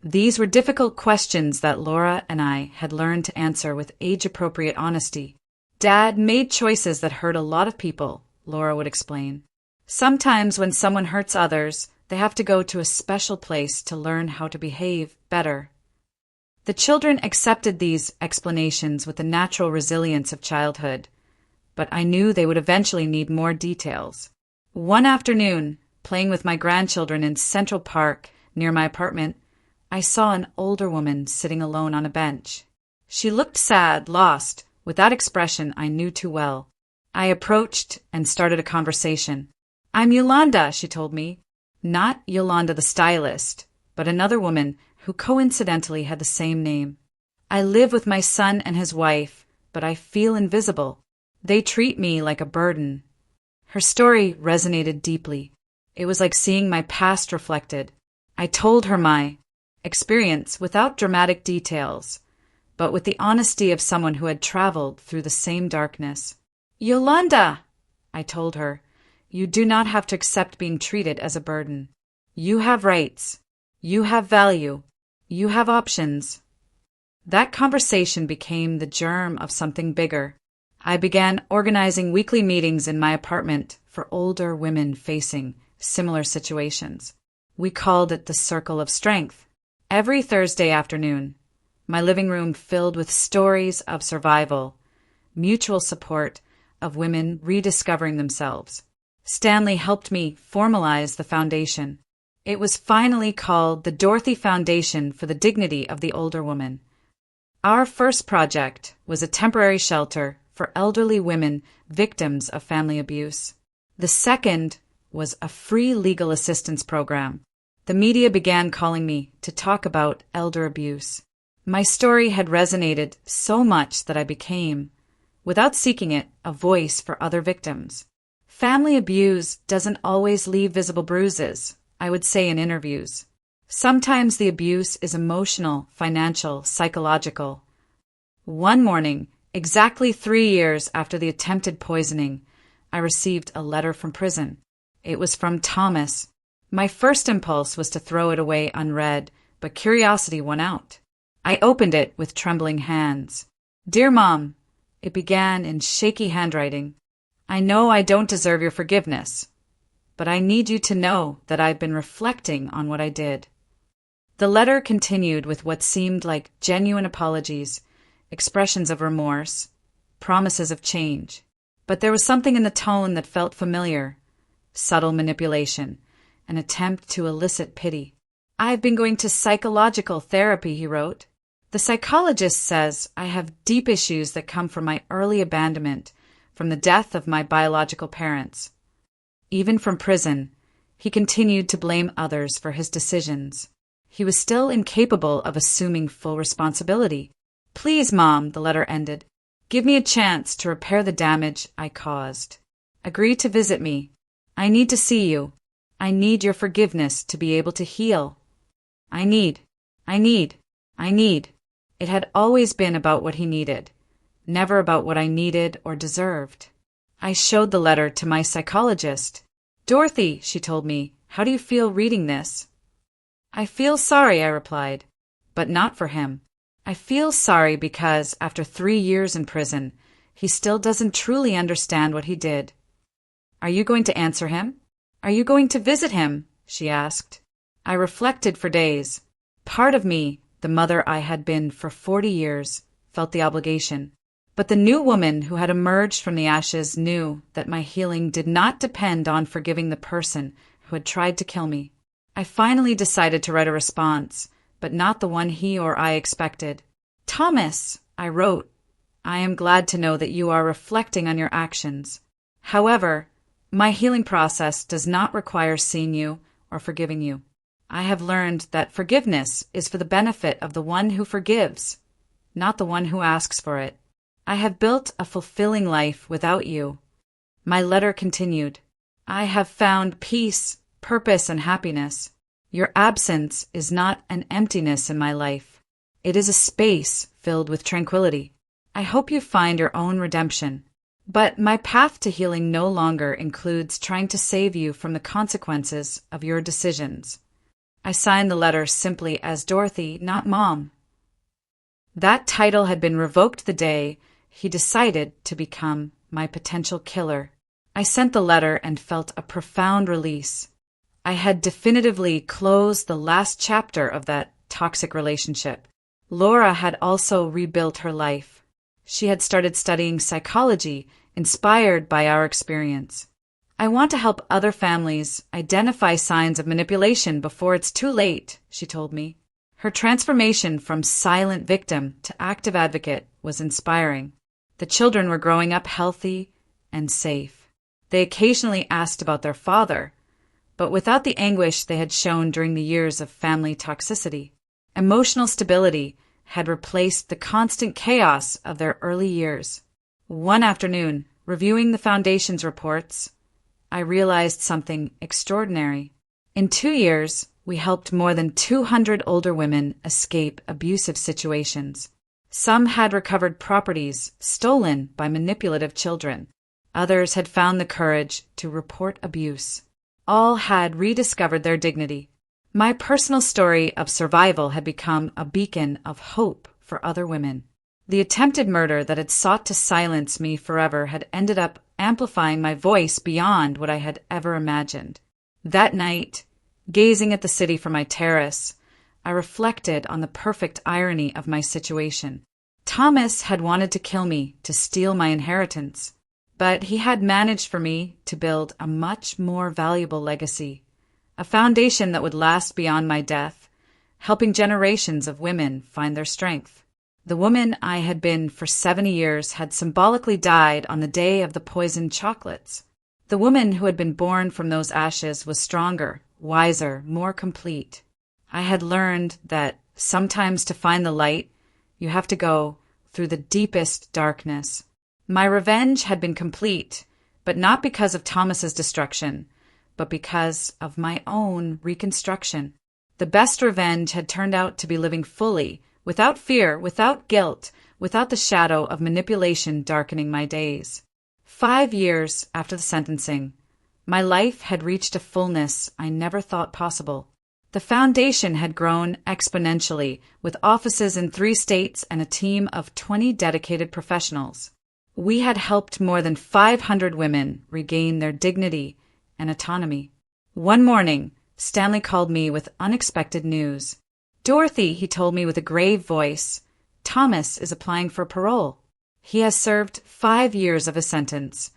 These were difficult questions that Laura and I had learned to answer with age-appropriate honesty. "Dad made choices that hurt a lot of people," Laura would explain. "Sometimes when someone hurts others, they have to go to a special place to learn how to behave better." The children accepted these explanations with the natural resilience of childhood, but I knew they would eventually need more details. One afternoon, playing with my grandchildren in Central Park near my apartment, I saw an older woman sitting alone on a bench. She looked sad, lost, with that expression I knew too well. I approached and started a conversation. "I'm Yolanda," she told me. Not Yolanda the stylist, but another woman who coincidentally had the same name. "I live with my son and his wife, but I feel invisible. They treat me like a burden." Her story resonated deeply. It was like seeing my past reflected. I told her my experience without dramatic details, but with the honesty of someone who had traveled through the same darkness. "Yolanda," I told her, "you do not have to accept being treated as a burden. You have rights. You have value. You have options." That conversation became the germ of something bigger. I began organizing weekly meetings in my apartment for older women facing similar situations. We called it the Circle of Strength. Every Thursday afternoon, my living room filled with stories of survival, mutual support of women rediscovering themselves. Stanley helped me formalize the foundation. It was finally called the Dorothy Foundation for the Dignity of the Older Woman. Our first project was a temporary shelter for elderly women victims of family abuse. The second was a free legal assistance program. The media began calling me to talk about elder abuse. My story had resonated so much that I became, without seeking it, a voice for other victims. Family abuse doesn't always leave visible bruises, I would say in interviews. Sometimes the abuse is emotional, financial, psychological. One morning, exactly 3 years after the attempted poisoning, I received a letter from prison. It was from Thomas. My first impulse was to throw it away unread, but curiosity won out. I opened it with trembling hands. "Dear Mom," it began in shaky handwriting, "I know I don't deserve your forgiveness, but I need you to know that I've been reflecting on what I did." The letter continued with what seemed like genuine apologies, expressions of remorse, promises of change. But there was something in the tone that felt familiar, subtle manipulation, an attempt to elicit pity. "I've been going to psychological therapy," he wrote. "The psychologist says I have deep issues that come from my early abandonment, from the death of my biological parents." Even from prison, he continued to blame others for his decisions. He was still incapable of assuming full responsibility. "Please, Mom," the letter ended, "give me a chance to repair the damage I caused. Agree to visit me. I need to see you. I need your forgiveness to be able to heal. I need. It had always been about what he needed, never about what I needed or deserved. I showed the letter to my psychologist. "Dorothy," she told me, "how do you feel reading this?" "I feel sorry," I replied, "but not for him. I feel sorry because, after 3 years in prison, he still doesn't truly understand what he did." "Are you going to answer him? Are you going to visit him?" she asked. I reflected for days. Part of me, the mother I had been for 40 years, felt the obligation. But the new woman who had emerged from the ashes knew that my healing did not depend on forgiving the person who had tried to kill me. I finally decided to write a response, but not the one he or I expected. "Thomas," I wrote, I am glad to know that you are reflecting on your actions. However, my healing process does not require seeing you or forgiving you. I have learned that forgiveness is for the benefit of the one who forgives, not the one who asks for it. I have built a fulfilling life without you. My letter continued. I have found peace, purpose, and happiness. Your absence is not an emptiness in my life. It is a space filled with tranquility. I hope you find your own redemption. But my path to healing no longer includes trying to save you from the consequences of your decisions. I signed the letter simply as Dorothy, not Mom. That title had been revoked the day he decided to become my potential killer. I sent the letter and felt a profound release. I had definitively closed the last chapter of that toxic relationship. Laura had also rebuilt her life. She had started studying psychology, inspired by our experience. I want to help other families identify signs of manipulation before it's too late, she told me. Her transformation from silent victim to active advocate was inspiring. The children were growing up healthy and safe. They occasionally asked about their father, but without the anguish they had shown during the years of family toxicity. Emotional stability had replaced the constant chaos of their early years. One afternoon, reviewing the Foundation's reports, I realized something extraordinary. In 2 years, we helped more than 200 older women escape abusive situations. Some had recovered properties stolen by manipulative children. Others had found the courage to report abuse. All had rediscovered their dignity. My personal story of survival had become a beacon of hope for other women. The attempted murder that had sought to silence me forever had ended up amplifying my voice beyond what I had ever imagined. That night, gazing at the city from my terrace, I reflected on the perfect irony of my situation. Thomas had wanted to kill me to steal my inheritance, but he had managed for me to build a much more valuable legacy, a foundation that would last beyond my death, helping generations of women find their strength. The woman I had been for 70 years had symbolically died on the day of the poisoned chocolates. The woman who had been born from those ashes was stronger, wiser, more complete. I had learned that sometimes to find the light, you have to go through the deepest darkness. My revenge had been complete, but not because of Thomas's destruction, but because of my own reconstruction. The best revenge had turned out to be living fully, without fear, without guilt, without the shadow of manipulation darkening my days. 5 years after the sentencing, my life had reached a fullness I never thought possible. The foundation had grown exponentially, with offices in 3 states and a team of 20 dedicated professionals. We had helped more than 500 women regain their dignity and autonomy. One morning, Stanley called me with unexpected news. "Dorothy," he told me with a grave voice, "Thomas is applying for parole. He has served 5 years of his sentence,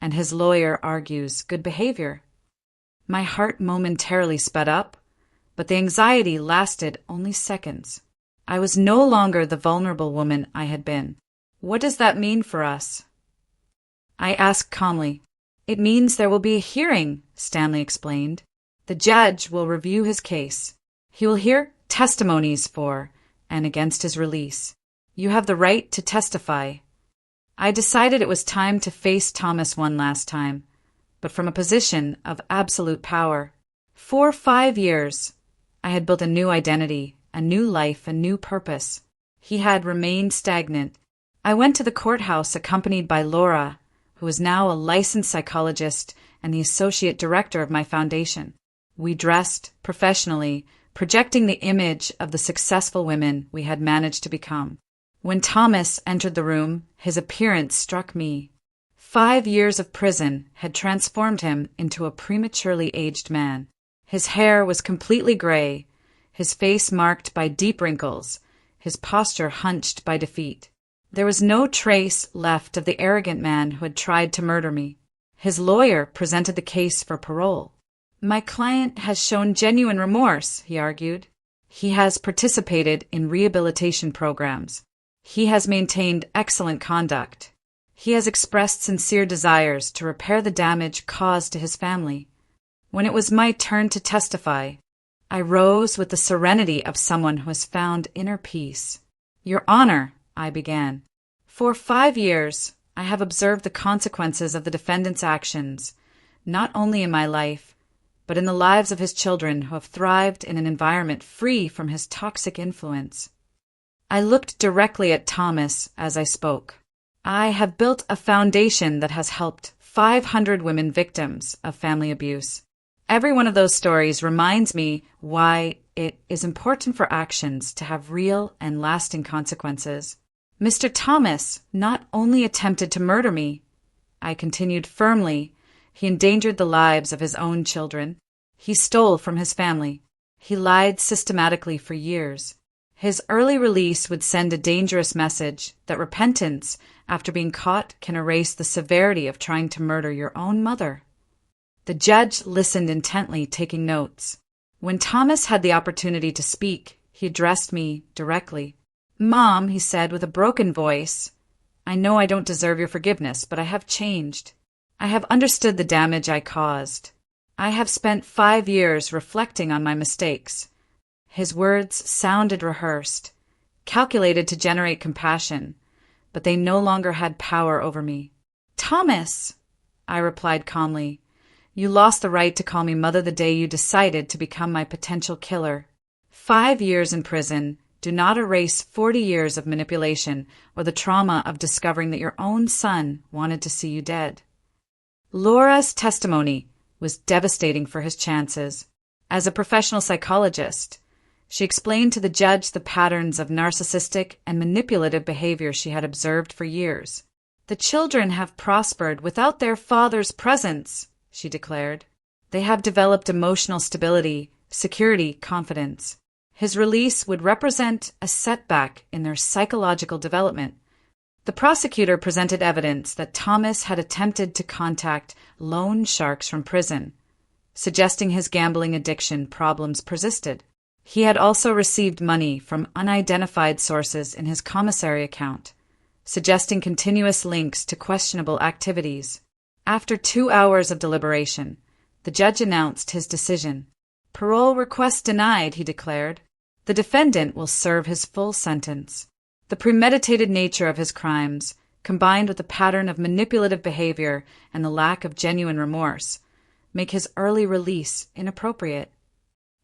and his lawyer argues good behavior." My heart momentarily sped up, but the anxiety lasted only seconds. I was no longer the vulnerable woman I had been. "What does that mean for us?" I asked calmly. "It means there will be a hearing," Stanley explained. "The judge will review his case. He will hear testimonies for and against his release. You have the right to testify." I decided it was time to face Thomas one last time, but from a position of absolute power. For 5 years, I had built a new identity, a new life, a new purpose. He had remained stagnant. I went to the courthouse accompanied by Laura, who is now a licensed psychologist and the associate director of my foundation. We dressed professionally, projecting the image of the successful women we had managed to become. When Thomas entered the room, his appearance struck me. 5 years of prison had transformed him into a prematurely aged man. His hair was completely gray, his face marked by deep wrinkles, his posture hunched by defeat. There was no trace left of the arrogant man who had tried to murder me. His lawyer presented the case for parole. "My client has shown genuine remorse," he argued. "He has participated in rehabilitation programs. He has maintained excellent conduct. He has expressed sincere desires to repair the damage caused to his family. When it was my turn to testify, I rose with the serenity of someone who has found inner peace. Your Honor, I began, for 5 years I have observed the consequences of the defendant's actions, not only in my life, but in the lives of his children who have thrived in an environment free from his toxic influence. I looked directly at Thomas as I spoke. I have built a foundation that has helped 500 women victims of family abuse. Every one of those stories reminds me why it is important for actions to have real and lasting consequences. Mr. Thomas not only attempted to murder me, I continued firmly, he endangered the lives of his own children. He stole from his family. He lied systematically for years. His early release would send a dangerous message that repentance after being caught can erase the severity of trying to murder your own mother. The judge listened intently, taking notes. When Thomas had the opportunity to speak, he addressed me directly. Mom, he said with a broken voice, I know I don't deserve your forgiveness, but I have changed. I have understood the damage I caused. I have spent 5 years reflecting on my mistakes. His words sounded rehearsed, calculated to generate compassion, but they no longer had power over me. Thomas, I replied calmly, you lost the right to call me mother the day you decided to become my potential killer. 5 years in prison do not erase 40 years of manipulation or the trauma of discovering that your own son wanted to see you dead. Laura's testimony was devastating for his chances. As a professional psychologist, she explained to the judge the patterns of narcissistic and manipulative behavior she had observed for years. The children have prospered without their father's presence, she declared. They have developed emotional stability, security, confidence. His release would represent a setback in their psychological development. The prosecutor presented evidence that Thomas had attempted to contact loan sharks from prison, suggesting his gambling addiction problems persisted. He had also received money from unidentified sources in his commissary account, suggesting continuous links to questionable activities. After 2 hours of deliberation, the judge announced his decision. Parole request denied, he declared. The defendant will serve his full sentence. The premeditated nature of his crimes, combined with the pattern of manipulative behavior and the lack of genuine remorse, make his early release inappropriate.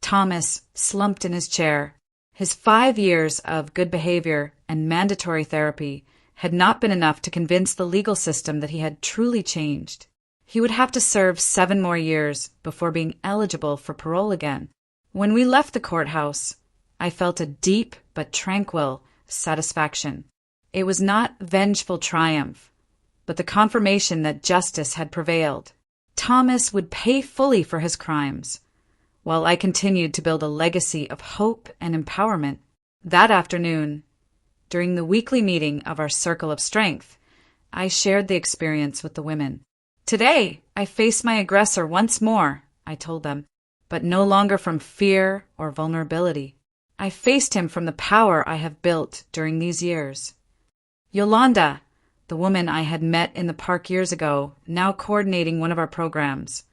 Thomas slumped in his chair. His 5 years of good behavior and mandatory therapy had not been enough to convince the legal system that he had truly changed. He would have to serve 7 more years before being eligible for parole again. When we left the courthouse, I felt a deep but tranquil satisfaction. It was not vengeful triumph, but the confirmation that justice had prevailed. Thomas would pay fully for his crimes, while I continued to build a legacy of hope and empowerment. That afternoon, during the weekly meeting of our Circle of Strength, I shared the experience with the women. Today, I face my aggressor once more, I told them, but no longer from fear or vulnerability. I faced him from the power I have built during these years. Yolanda, the woman I had met in the park years ago, now coordinating one of our programs,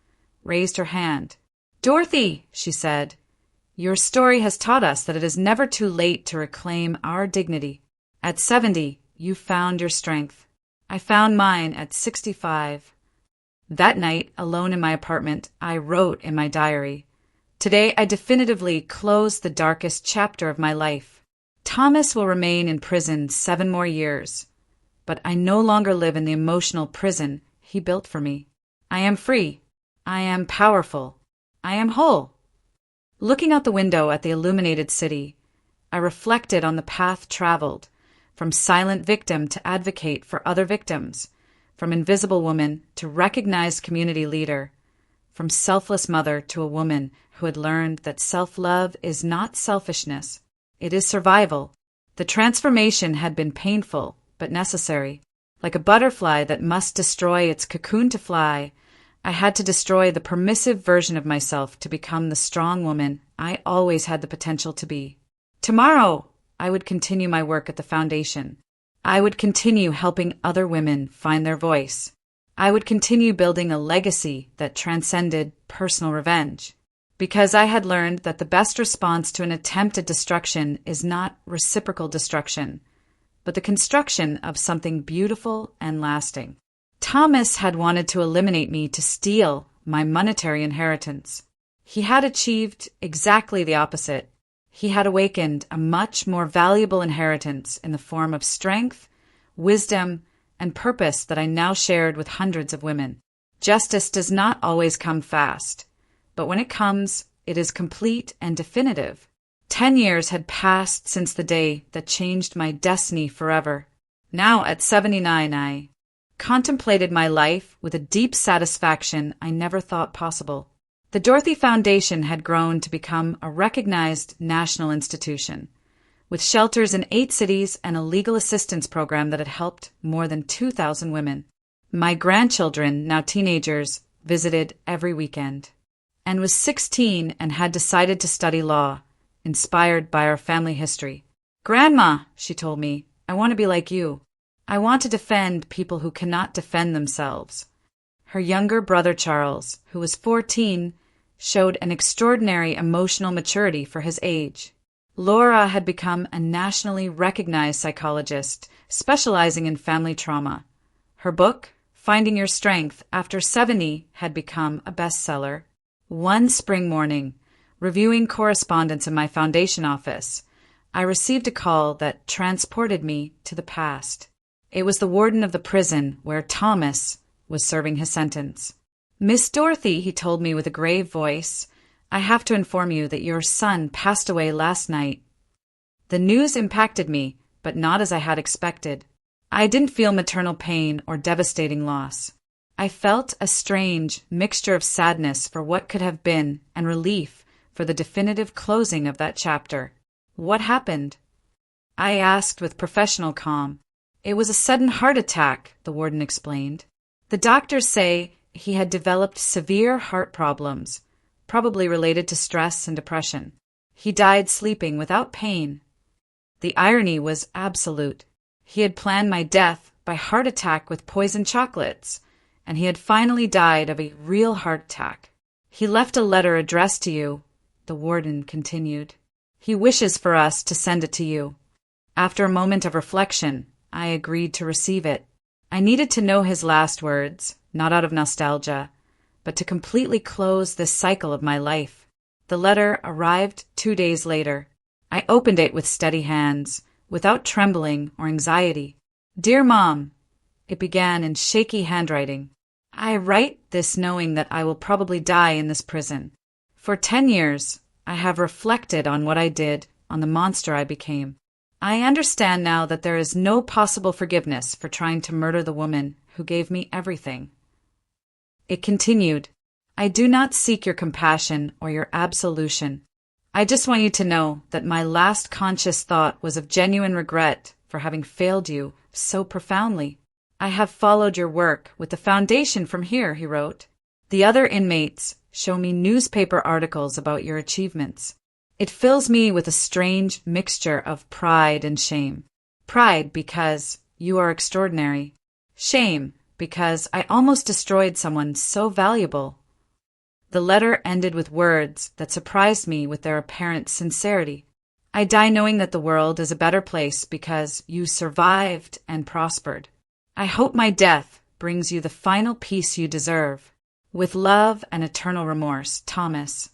raised her hand. Dorothy, she said, your story has taught us that it is never too late to reclaim our dignity. At 70, you found your strength. I found mine at 65. That night, alone in my apartment, I wrote in my diary, today I definitively close the darkest chapter of my life. Thomas will remain in prison 7 more years, but I no longer live in the emotional prison he built for me. I am free. I am powerful. I am whole. Looking out the window at the illuminated city, I reflected on the path traveled, from silent victim to advocate for other victims, from invisible woman to recognized community leader, from selfless mother to a woman who had learned that self-love is not selfishness, it is survival. The transformation had been painful, but necessary. Like a butterfly that must destroy its cocoon to fly, I had to destroy the permissive version of myself to become the strong woman I always had the potential to be. Tomorrow, I would continue my work at the foundation. I would continue helping other women find their voice. I would continue building a legacy that transcended personal revenge. Because I had learned that the best response to an attempt at destruction is not reciprocal destruction, but the construction of something beautiful and lasting. Thomas had wanted to eliminate me to steal my monetary inheritance. He had achieved exactly the opposite. He had awakened a much more valuable inheritance in the form of strength, wisdom, and purpose that I now shared with hundreds of women. Justice does not always come fast, but when it comes, it is complete and definitive. 10 years had passed since the day that changed my destiny forever. Now, at 79, I contemplated my life with a deep satisfaction I never thought possible. The Dorothy Foundation had grown to become a recognized national institution, with shelters in 8 cities and a legal assistance program that had helped more than 2,000 women. My grandchildren, now teenagers, visited every weekend. Anne was 16 and had decided to study law, inspired by our family history. "Grandma," she told me, "I want to be like you. I want to defend people who cannot defend themselves." Her younger brother Charles, who was 14, showed an extraordinary emotional maturity for his age. Laura had become a nationally recognized psychologist, specializing in family trauma. Her book, Finding Your Strength After 70, had become a bestseller. One spring morning, reviewing correspondence in my foundation office, I received a call that transported me to the past. It was the warden of the prison where Thomas was serving his sentence. "Miss Dorothy," he told me with a grave voice, "I have to inform you that your son passed away last night." The news impacted me, but not as I had expected. I didn't feel maternal pain or devastating loss. I felt a strange mixture of sadness for what could have been and relief for the definitive closing of that chapter. "What happened?" I asked with professional calm. "It was a sudden heart attack," the warden explained. "The doctors say he had developed severe heart problems, probably related to stress and depression. He died sleeping without pain." The irony was absolute. He had planned my death by heart attack with poisoned chocolates, and he had finally died of a real heart attack. "He left a letter addressed to you," the warden continued. "He wishes for us to send it to you." After a moment of reflection, I agreed to receive it. I needed to know his last words, not out of nostalgia, but to completely close this cycle of my life. The letter arrived 2 days later. I opened it with steady hands, without trembling or anxiety. "Dear Mom," it began in shaky handwriting. "I write this knowing that I will probably die in this prison. For 10 years, I have reflected on what I did, on the monster I became. I understand now that there is no possible forgiveness for trying to murder the woman who gave me everything." It continued, "I do not seek your compassion or your absolution. I just want you to know that my last conscious thought was of genuine regret for having failed you so profoundly. I have followed your work with the foundation from here," he wrote. "The other inmates show me newspaper articles about your achievements. It fills me with a strange mixture of pride and shame. Pride because you are extraordinary. Shame because I almost destroyed someone so valuable." The letter ended with words that surprised me with their apparent sincerity. "I die knowing that the world is a better place because you survived and prospered. I hope my death brings you the final peace you deserve. With love and eternal remorse, Thomas."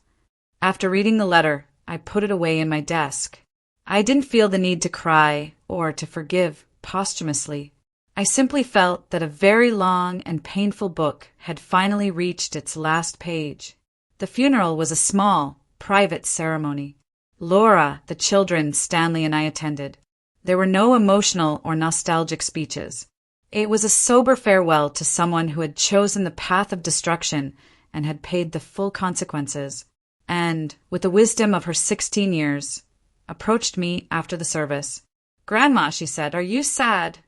After reading the letter, I put it away in my desk. I didn't feel the need to cry or to forgive posthumously. I simply felt that a very long and painful book had finally reached its last page. The funeral was a small, private ceremony. Laura, the children, Stanley, and I attended. There were no emotional or nostalgic speeches. It was a sober farewell to someone who had chosen the path of destruction and had paid the full consequences, and, with the wisdom of her 16 years, approached me after the service. "Grandma," she said, "are you sad?"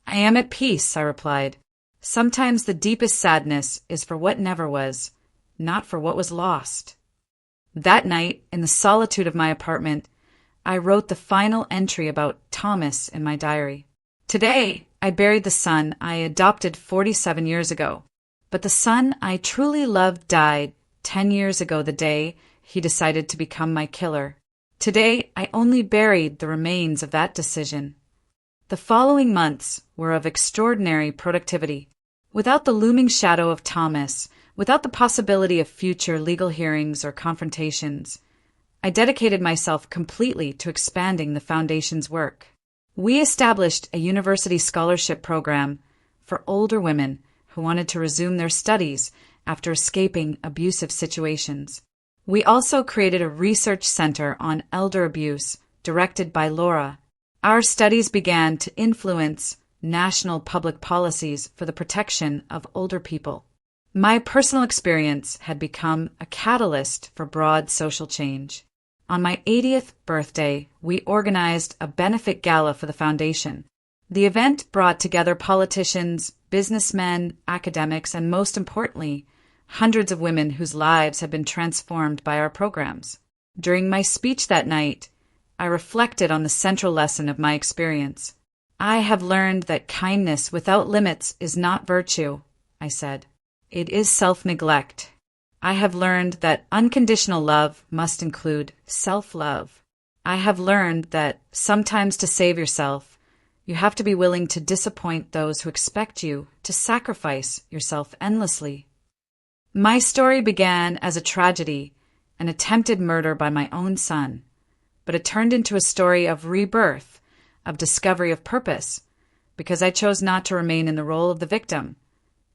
"I am at peace," I replied. "Sometimes the deepest sadness is for what never was, not for what was lost." That night, in the solitude of my apartment, I wrote the final entry about Thomas in my diary. Today, I buried the son I adopted 47 years ago. But the son I truly loved died 10 years ago the day he decided to become my killer. Today, I only buried the remains of that decision. The following months were of extraordinary productivity. Without the looming shadow of Thomas, without the possibility of future legal hearings or confrontations, I dedicated myself completely to expanding the Foundation's work. We established a university scholarship program for older women who wanted to resume their studies after escaping abusive situations. We also created a research center on elder abuse directed by Laura. Our studies began to influence national public policies for the protection of older people. My personal experience had become a catalyst for broad social change. On my 80th birthday, we organized a benefit gala for the Foundation. The event brought together politicians, businessmen, academics, and most importantly, hundreds of women whose lives had been transformed by our programs. During my speech that night, I reflected on the central lesson of my experience. I have learned that kindness without limits is not virtue, I said. It is self-neglect. I have learned that unconditional love must include self-love. I have learned that sometimes to save yourself, you have to be willing to disappoint those who expect you to sacrifice yourself endlessly. My story began as a tragedy, an attempted murder by my own son, but it turned into a story of rebirth, of discovery of purpose, because I chose not to remain in the role of the victim,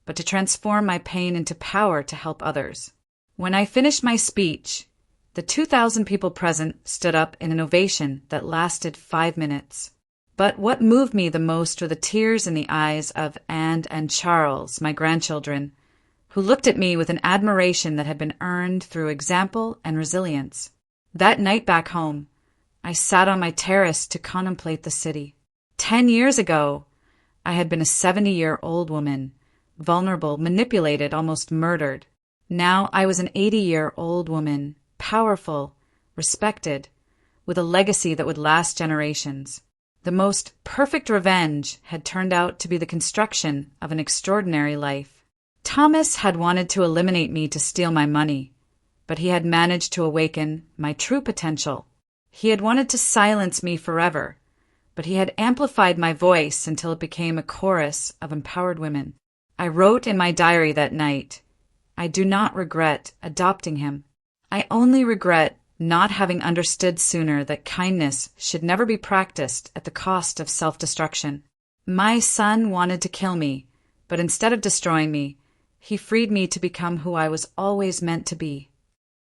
but to transform my pain into power to help others. When I finished my speech, the 2,000 people present stood up in an ovation that lasted 5 minutes. But what moved me the most were the tears in the eyes of Anne and Charles, my grandchildren, who looked at me with an admiration that had been earned through example and resilience. That night back home, I sat on my terrace to contemplate the city. 10 years ago, I had been a 70-year-old woman, vulnerable, manipulated, almost murdered. Now I was an 80-year-old woman, powerful, respected, with a legacy that would last generations. The most perfect revenge had turned out to be the construction of an extraordinary life. Thomas had wanted to eliminate me to steal my money, but he had managed to awaken my true potential. He had wanted to silence me forever, but he had amplified my voice until it became a chorus of empowered women. I wrote in my diary that night, I do not regret adopting him. I only regret not having understood sooner that kindness should never be practiced at the cost of self-destruction. My son wanted to kill me, but instead of destroying me, he freed me to become who I was always meant to be.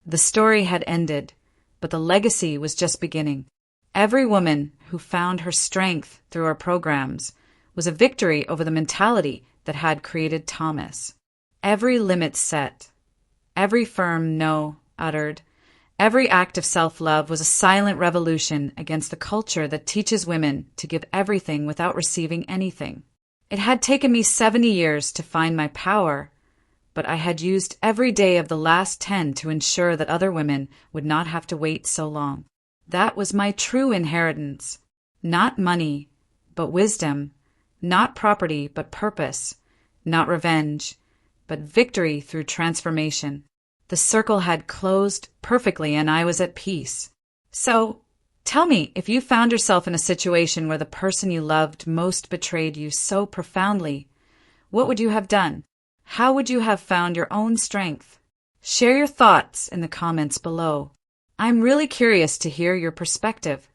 The story had ended, but the legacy was just beginning. Every woman who found her strength through our programs was a victory over the mentality that had created Thomas. Every limit set, every firm no uttered, every act of self-love was a silent revolution against the culture that teaches women to give everything without receiving anything. It had taken me 70 years to find my power, but I had used every day of the last 10 to ensure that other women would not have to wait so long. That was my true inheritance. Not money, but wisdom. Not property, but purpose. Not revenge, but victory through transformation. The circle had closed perfectly and I was at peace. So, tell me, if you found yourself in a situation where the person you loved most betrayed you so profoundly, what would you have done? How would you have found your own strength? Share your thoughts in the comments below. I'm really curious to hear your perspective.